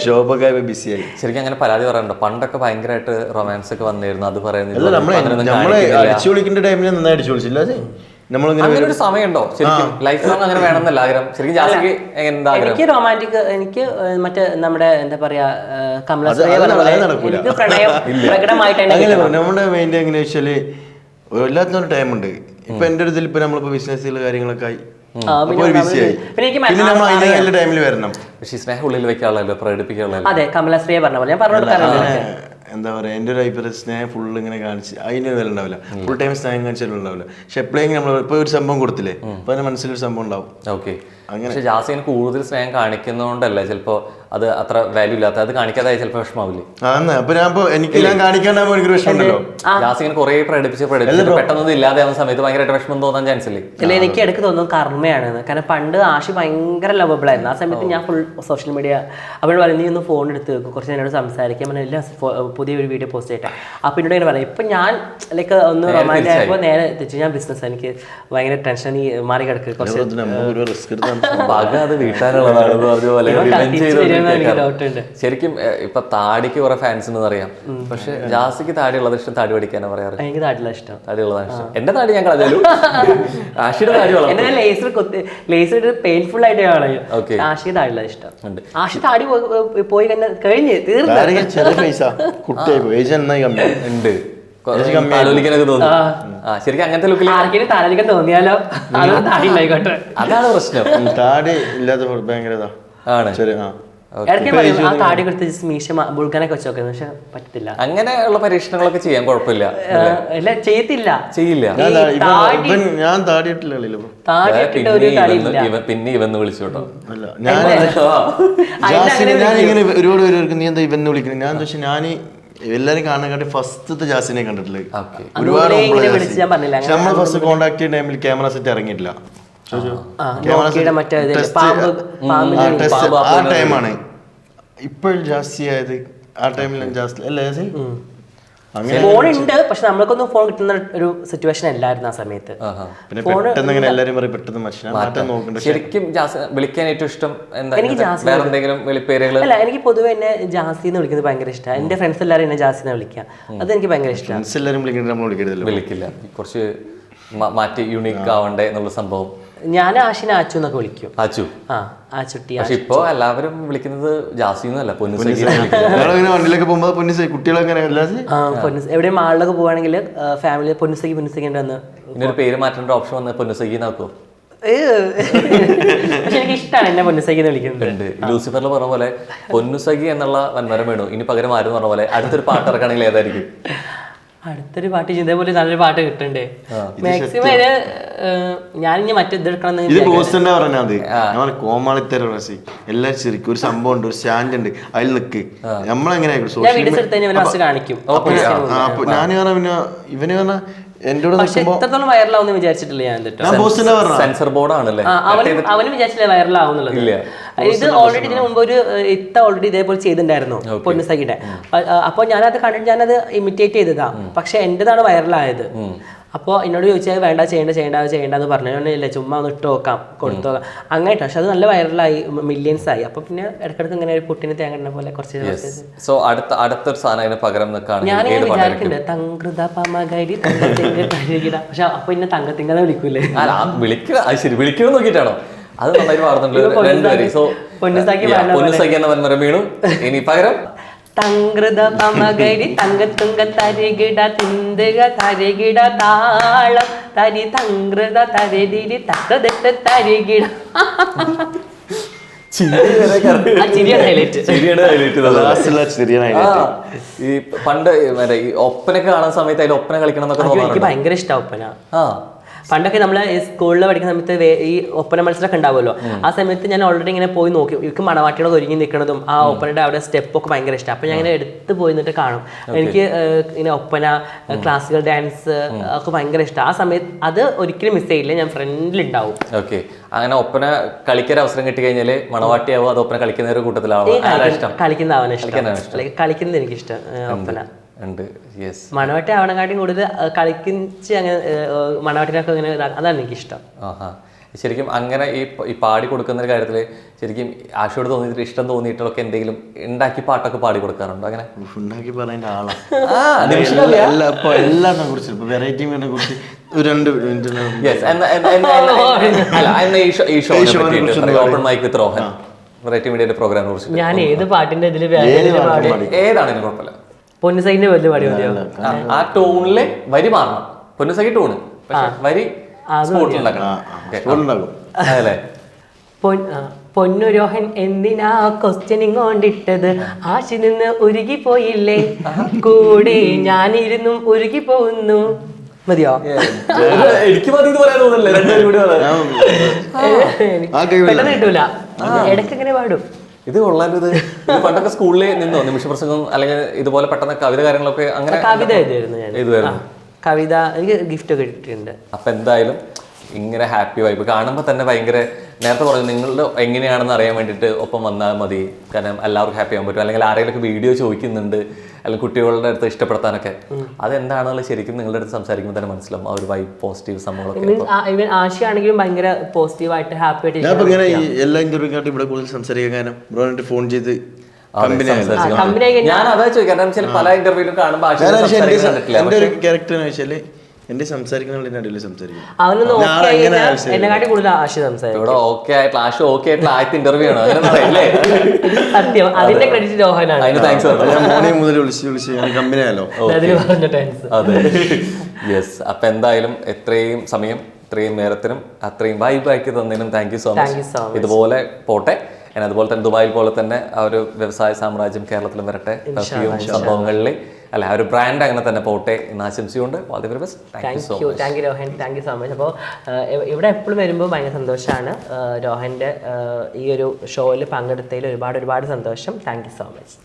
ഷോപ്പൊക്കെ ബിസി ആയി. ശരിക്കും അങ്ങനെ പരാതി പറയാറുണ്ട്. പണ്ടൊക്കെ ഭയങ്കരമായിട്ട് റൊമാൻസ് ഒക്കെ വന്നിരുന്നു, അത് പറയുന്നത് നമ്മളെ അടിച്ചു വിളിക്കേണ്ട ടൈമിൽ നന്നായി അടിച്ചു വിളിച്ചില്ല. ഒരു സമയമുണ്ടോ ശരിക്കും ലൈഫ് ലോങ് അങ്ങനെ വേണമെന്നല്ല ആഗ്രഹം? ശരിക്കും ജാസിക്ക് എന്താ? എനിക്ക് റൊമാൻറ്റിക്, എനിക്ക് മറ്റേ നമ്മുടെ എന്താ പറയാ കമലശ്രീ എനിക്ക് പ്രണയം പ്രകടമായിട്ട് നമ്മുടെ മൈൻഡ് എങ്ങനെയാ വെച്ചാല് എല്ലാത്തിനും ടൈമുണ്ട്. ഇപ്പൊ എന്റെ ഒരു ഇതിൽ ഇപ്പൊ നമ്മളിപ്പോ ബിസിനസ്സുകൾ കാര്യങ്ങളൊക്കെ ആയി ടൈമിൽ വരണം. പക്ഷേ സ്നേഹം ഉള്ളിൽ വെക്കാനുള്ളല്ലോ, പ്രകടിപ്പിക്കാനുള്ളല്ലോ. അതെ, കമലശ്രീയെ പറഞ്ഞ പോലെ ഞാൻ പറഞ്ഞു. എന്താ പറയാ, എൻ്റെ ഒരു അഭിപ്രായം സ്നേഹം ഫുള്ള് ഇങ്ങനെ കാണിച്ച് അതിന് വില ഉണ്ടാവില്ല. ഫുൾ ടൈം സ്നേഹം കാണിച്ചാലും ഉണ്ടാവില്ല. പക്ഷെ എപ്പോഴെങ്കിലും നമ്മൾ ഇപ്പോൾ ഒരു സംഭവം കൊടുത്തില്ലേ, അപ്പൊ അതിന്റെ മനസ്സിലൊരു സംഭവം ഉണ്ടാവും. ഓക്കെ, പക്ഷെ ജാസിന് കൂടുതൽ സ്നേഹം കാണിക്കുന്നതുകൊണ്ടല്ല ചിലപ്പോൾ അത് അത്ര വാല്യൂ ഇല്ലാത്ത അത് കാണിക്കാതെ ചിലപ്പോൾ വിഷമാവില്ലേ? അപ്പൊ ഞാൻ കാണിക്കാണ്ടാകുമ്പോൾ എനിക്കൊരു വിഷമമുണ്ടല്ലോ. ജാസ് ഇങ്ങനെ കുറെ പ്രകടിപ്പിച്ച് പെട്ടെന്നൊന്നും ഇല്ലാതെ ആവുന്ന സമയത്ത് ഭയങ്കരമായിട്ട് വിഷമം തോന്നാൻ ചാൻസ് ഇല്ലേ? ഇല്ല, എനിക്ക് ഇടയ്ക്ക് തോന്നുന്നു കർമ്മയാണ്. കാരണം പണ്ട് ആഷി ഭയങ്കര ലവബിൾ ആയിരുന്നു. ആ സമയത്ത് ഞാൻ ഫുൾ സോഷ്യൽ മീഡിയ അവൾ പറഞ്ഞു, നീ ഒന്ന് ഫോൺ എടുത്ത് വെക്കും, കുറച്ച് എന്നോട് സംസാരിക്കാൻ പറഞ്ഞ പുതിയൊരു വീഡിയോ പോസ്റ്റ് ചെയ്തിട്ട്. അപ്പോൾ എന്നോട് ഇങ്ങനെ പറയാം. ഇപ്പം ഞാൻ ലൈക്ക് ഒന്ന് റൊമാൻറ്റിക് ആയപ്പോൾ നേരെ എത്തിച്ചു ഞാൻ ബിസിനസ്, എനിക്ക് ഭയങ്കര ടെൻഷൻ ഈ മാറി കിടക്കുക കുറച്ച് അത് വീട്ടാനുള്ളതാണെന്ന് പറഞ്ഞ പോലെ ശരിക്കും ഇപ്പൊ താടിക്ക് കുറെ ഫാൻസ് ഉണ്ടെന്ന് അറിയാം. പക്ഷെ ജാസിക്ക് താടിയുള്ളത് ഇഷ്ടം, താടി പഠിക്കാനാ പറയാറ്. എനിക്ക് താടിയുള്ള ഇഷ്ടം, താടിയുള്ളതാണ് ഇഷ്ടം. എന്റെ താടി ഞാൻ കളഞ്ഞു, ആഷിയുടെ താടി എന്നെ ലേസർ പെയിൻഫുൾ ആയിട്ട് കളയും. ആഷിക്ക് താടിയുള്ള ഇഷ്ടം. ആഷി താടി പോയി കഴിഞ്ഞ് തീർന്നു. ചെറിയ പൈസ കുട്ടിയായി ഉണ്ട്, താലോലിക്കാനൊക്കെ തോന്നുന്നു. ശരിക്കും അങ്ങനത്തെ ലുക്കിൽ ആർക്കെങ്കിലും താലോലിക്കാൻ തോന്നിയാലോ താടി ഉണ്ടായിക്കോട്ടെ. അതാണ് പ്രശ്നം. താടി ഇല്ലാത്ത ഭയങ്കര ആണ്. ഇടയ്ക്ക് പറയും ആ താടി കൊടുത്ത് മീശ ബുൾഗനൊക്കെ വെച്ച് നോക്കുന്നത്, പക്ഷെ പറ്റത്തില്ല. അങ്ങനെയുള്ള പരീക്ഷണങ്ങളൊക്കെ ചെയ്യാൻ കുഴപ്പമില്ല. ചെയ്യില്ല. ഞാൻ താടിയിട്ടില്ല. പിന്നെ ഇവന്ന് വിളിച്ചു കേട്ടോ. ഞാനിങ്ങനെ ഒരുപാട് പേർക്ക് നീ എന്താ ഇവന്ന് വിളിക്കുന്നത്? ഞാൻ പക്ഷെ ഞാൻ എല്ലാരും കാണാൻ ഫസ്റ്റത്തെ ജാസിനെ കണ്ടിട്ടുള്ളത് ഒരുപാട്. നമ്മൾ ഫസ്റ്റ് കോണ്ടാക്ട് ചെയ്യുന്ന ടൈമിൽ ക്യാമറ സെറ്റ് ഇറങ്ങിയിട്ടില്ല. ആ ടൈമാണ് ഇപ്പോൾ ജാസ്തി ആയത്. ആ ടൈമിൽ ജാസ്തി അല്ലേ? ഫോൺ ഉണ്ട്, പക്ഷെ നമ്മൾക്കൊന്നും ഫോൺ കിട്ടുന്ന ഒരു സിറ്റുവേഷൻ അല്ലായിരുന്നു ആ സമയത്ത്. ശരിക്കും വിളിക്കാൻ ഏറ്റവും ഇഷ്ടം വേറെ എന്തെങ്കിലും വിളിപ്പേരുകൾ? അല്ല, എനിക്ക് പൊതുവെ എന്നെ ജാസിന്ന് വിളിക്കുന്നത് ഭയങ്കര ഇഷ്ടമാണ്. എന്റെ ഫ്രണ്ട്സ് എല്ലാവരും എന്നെ ജാസിന്ന് വിളിക്കാം, അത് എനിക്ക് ഭയങ്കര ഇഷ്ടമാണ്. വിളിക്കില്ല, കുറച്ച് മാറ്റി യൂണിക് ആവണ്ടേ എന്നുള്ള സംഭവം. ഞാൻ ആഷിനെ ആച്ചു എന്നൊക്കെ വിളിക്കും. ആച്ചു, ആച്ചുട്ടി. പക്ഷെ ഇപ്പൊ എല്ലാവരും വിളിക്കുന്നത് ജാസിന്നല്ല, പൊന്നുസഖി. വണ്ടിയിലൊക്കെ പോകുമ്പോ കുട്ടികളൊക്കെ എവിടെ മാളിലൊക്കെ പോവാണെങ്കിൽ ഫാമിലി പൊന്നുസഖി വന്ന് ഇന്നൊരു പേര് മാറ്റേണ്ട ഓപ്ഷൻ വന്ന് പൊന്നുസഖി നോക്കോ? പക്ഷെ എനിക്ക് ഇഷ്ടമാണ് എന്നെ പൊന്നുസഖി എന്ന് വിളിക്കുന്നത്. ലൂസിഫറിൽ പറഞ്ഞ പോലെ പൊന്നുസഖി എന്നുള്ള വൻമരം വേണു, ഇനി പകരം ആരും പറഞ്ഞ പോലെ അടുത്തൊരു പാട്ട് ഇറക്കുകയാണെങ്കിൽ ഏതായിരിക്കും? അടുത്തൊരു പാട്ട് ഇതേപോലെ നല്ലൊരു പാട്ട് കിട്ടണ്ടേ? മാക്സിമം ഞാനിനി മറ്റെടുക്കണം. കോമാളിത്തരം എല്ലാരും ശരിക്കും ഒരു സംഭവം ഉണ്ട്, ഒരു സ്റ്റാൻഡ് ഉണ്ട്, അതിൽ നിൽക്ക്. നമ്മളെങ്ങനെ കാണിക്കും. ഞാൻ പിന്നെ ഇവന് പറഞ്ഞ എന്നോട് ഇത്രത്തോളം വൈറലാവുന്ന വിചാരിച്ചിട്ടില്ല ഞാൻ. സെൻസർ ബോർഡ് ആണല്ലേ അവന് വിചാരിച്ചില്ല വൈറലാവുന്നുള്ളത്. ഇത് ഓൾറെഡി ഇതിന് മുമ്പ് ഒരു ഓൾറെഡി ഇതേപോലെ ചെയ്തിട്ടുണ്ടായിരുന്നു പൊന്നുസഖിയുടെ. അപ്പോൾ ഞാനത് കണ്ടിട്ട് ഞാനത് ഇമിറ്റേറ്റ് ചെയ്തതാ, പക്ഷെ എന്റേതാണ് വൈറലായത്. അപ്പോൾ എന്നോട് ചോദിച്ചാൽ വേണ്ട ചെയ്യേണ്ടെന്ന് പറഞ്ഞു. ഇല്ല, ചുമ്മാ ഒന്ന് ഇട്ട് നോക്കാം, കൊടുത്തു നോക്കാം, അങ്ങനെയായിട്ട്. പക്ഷെ അത് നല്ല വൈറലായി, മില്യൻസ് ആയി. അപ്പൊ പിന്നെ ഇടയ്ക്കിടയ്ക്ക് ഇങ്ങനെ ഒരു പുട്ടിന് തേങ്ങ പോലെ കുറച്ച് അടുത്തൊരു സാധനം പകരം ഞാനിങ്ങനെ വിചാരിക്കുന്നുണ്ട് തങ്കൃത പമകരി തങ്കത്തിങ്കിട. പക്ഷെ അപ്പൊ ഇന്നെ തങ്കത്തിങ്കന്ന് വിളിക്കൂലേ? വിളിക്കണം നോക്കിട്ടാണോ? അത് നന്നായിട്ട് പാടുന്നുണ്ട്. പൊന്നുസഖി എന്ന വൻമരം വീണു, ഇനി പകരം തങ്കൃത പമകരി തങ്കത്തുങ്ക തരികിട തിന്തുക തരികിട താളം തരി തങ്കൃത തരിതിരി തക്കതിട്ട് തരികിട. ഈ പണ്ട് ഈ ഒപ്പനൊക്കെ കാണുന്ന സമയത്ത് അതിൽ ഒപ്പന കളിക്കണം എന്നൊക്കെ എനിക്ക് ഭയങ്കര ഇഷ്ടമാണ് ഒപ്പന. പണ്ടൊക്കെ നമ്മൾ സ്കൂളിൽ പഠിക്കുന്ന സമയത്ത് ഈ ഒപ്പന മത്സരമൊക്കെ ഉണ്ടാവുമല്ലോ, ആ സമയത്ത് ഞാൻ ഓൾറെഡി ഇങ്ങനെ പോയി നോക്കി. എനിക്ക് മണവാട്ടികളൊക്കെ ഒരുങ്ങി നിൽക്കുന്നതും ആ ഒപ്പനയുടെ അവിടെ സ്റ്റെപ്പൊക്കെ ഭയങ്കര ഇഷ്ടം. അപ്പോൾ ഞാൻ ഇങ്ങനെ എടുത്ത് പോയി നിന്നിട്ട് കാണും. എനിക്ക് ഇങ്ങനെ ഒപ്പന, ക്ലാസിക്കൽ ഡാൻസ് ഒക്കെ ഭയങ്കര ഇഷ്ടം. ആ സമയത്ത് അത് ഒരിക്കലും മിസ് ചെയ്യില്ല, ഞാൻ ഫ്രണ്ടിലുണ്ടാവും. ഓക്കെ, അങ്ങനെ ഒപ്പന കളിക്കാൻ അവസരം കിട്ടി കഴിഞ്ഞാൽ മണവാട്ടിയാവോ അത് ഒപ്പന കളിക്കുന്ന ഒരു കൂട്ടത്തിലാവോ? കളിക്കുന്നതാണ് ഇഷ്ടം, കളിക്കുന്നത് എനിക്കിഷ്ടം ഒപ്പന. മണവാട്ടി ആവണക്കാട്ടിയും കൂടുതൽ കളിച്ച് അങ്ങനെ മണവാട്ടിനൊക്കെ അങ്ങനെ അതാണ് എനിക്കിഷ്ടം. ശരിക്കും അങ്ങനെ ഈ പാടി കൊടുക്കുന്ന കാര്യത്തിൽ ശരിക്കും ആശയോട് തോന്നിയിട്ട് ഇഷ്ടം തോന്നിയിട്ടൊക്കെ എന്തെങ്കിലും ഉണ്ടാക്കി പാട്ടൊക്കെ പാടി കൊടുക്കാറുണ്ടോ? അങ്ങനെ ഉണ്ടാക്കി പറയുന്ന ആളാണ് കുറിച്ച് വെറൈറ്റിനെ കുറിച്ച് ഓപ്പൺ മൈക്ക് വിത്ത് റോഹൻ വെറൈറ്റി മീഡിയയുടെ പ്രോഗ്രാമിനെ കുറിച്ച് ഞാൻ ഏത് പാട്ടിന്റെ ഇതിൽ ഏതാണെങ്കിലും കുഴപ്പമില്ല. പൊന്നുസഖിന്റെ വലിയ പാടി മതിയോ? ആ ടോണിലെ വരി മാറണം. പൊന്നുസഖി ടോണ്, പക്ഷെ വരി അതല്ലേ? പൊന്നുരോഹൻ എന്തിനാ ക്വസ്റ്റ്യനിങ് കൊണ്ടിട്ടത്? ആശി നിന്ന് ഉരുകിപ്പോയില്ലേ? കൂടെ ഞാനിരുന്നും ഉരുകി പോകുന്നു. മതിയോ? എനിക്ക് പെട്ടെന്ന് കിട്ടൂല, ഇടയ്ക്ക് ഇങ്ങനെ പാടും. ഇത് കൊള്ളാലോ. ഇത് പണ്ടൊക്കെ സ്കൂളിൽ നിന്നോ നിമിഷപ്രസംഗം അല്ലെങ്കിൽ ഇതുപോലെ പെട്ടെന്ന് കവിത കാര്യങ്ങളൊക്കെ അങ്ങനെ കവിത എഴുതിയിരുന്നു ഞാൻ. എഴുതുമായിരുന്നു. കവിത എനിക്ക് ഗിഫ്റ്റ് ഒക്കെ കിട്ടിയിട്ടുണ്ട്. അപ്പം എന്തായാലും ഇങ്ങനെ ഹാപ്പി വൈബ് കാണുമ്പോൾ തന്നെ ഭയങ്കര, നേരത്തെ പറഞ്ഞു നിങ്ങളുടെ എങ്ങനെയാണെന്ന് അറിയാൻ വേണ്ടിയിട്ട് ഒപ്പം വന്നാൽ മതി. കാരണം എല്ലാവർക്കും ഹാപ്പി ആകാൻ പറ്റും. അല്ലെങ്കിൽ ആരെങ്കിലും വീഡിയോ ചോദിക്കുന്നുണ്ട് അല്ലെങ്കിൽ കുട്ടികളുടെ അടുത്ത് ഇഷ്ടപ്പെടുത്താനൊക്കെ, അതെന്താണെന്നുള്ള ശരിക്കും നിങ്ങളുടെ അടുത്ത് സംസാരിക്കുമ്പോൾ തന്നെ മനസ്സിലാവും ആ ഒരു വൈബ് പോസിറ്റീവ് സംഭവങ്ങളൊക്കെ. ഈവൻ ആശയാണെങ്കിലും ഭയങ്കര പോസിറ്റീവായിട്ട് ഹാപ്പി ആയിട്ട് ഞാൻ ഇങ്ങനെ എല്ലാ ഇന്റർവ്യൂക്കാട്ടും ഇവിടെ കൂടുതൽ സംസാരിക്കാൻ ബ്രോ ഫോൺ ചെയ്ത് ഞാൻ അതാ ചോദിക്കാം. ചില പല ഇന്റർവ്യൂലും കാണുമ്പോൾ എന്റെ ഒരു ക്യാരക്ടർ എന്ന് വെച്ചാല് എന്റെ സംസാരിക്കുന്ന ഇടയിൽ സംസാരിക്കും. എന്നെക്കാട്ടി കൂടുതൽ ആശ സംസാരിക്കും. ഇവിടെ ഓക്കെ ആയിട്ടുള്ള ആശ ഓക്കെ ആയിട്ടുള്ള ആദ്യത്തെ ഇന്റർവ്യൂ ആണ് അങ്ങനെ പറയല്ലേ. സത്യം, അതിന്റെ ക്രെഡിറ്റ് രോഹനാണ്. അതിന് താങ്ക്സ്. ഞാൻ മോർണിംഗ് മുതൽ വിളിച്ച് കമ്പനി ആയാലോ. അതെ, യെസ്. അപ്പൊ എന്തായാലും എത്രയും സമയം ഇത്രയും നേരത്തിനും അത്രയും വൈബാക്കി തന്നതിനും താങ്ക് യു സോ മച്ച്. ഇതുപോലെ പോട്ടെ. അതുപോലെ തന്നെ ദുബായിൽ പോലെ തന്നെ ആ ഒരു വ്യവസായ സാമ്രാജ്യം കേരളത്തിലും വരട്ടെ. പെർഫ്യൂം സംഭവങ്ങളിൽ അല്ല, ആ ഒരു ബ്രാൻഡ് അങ്ങനെ തന്നെ പോട്ടെ എന്ന് ആശംസിച്ചുകൊണ്ട് thank you Rohan, thank you so much. അപ്പോൾ ഇവിടെ എപ്പോഴും വരുമ്പോൾ ഭയങ്കര സന്തോഷമാണ്. രോഹൻ്റെ ഈ ഒരു ഷോയിൽ പങ്കെടുത്തതിൽ ഒരുപാട് സന്തോഷം. Thank you so much.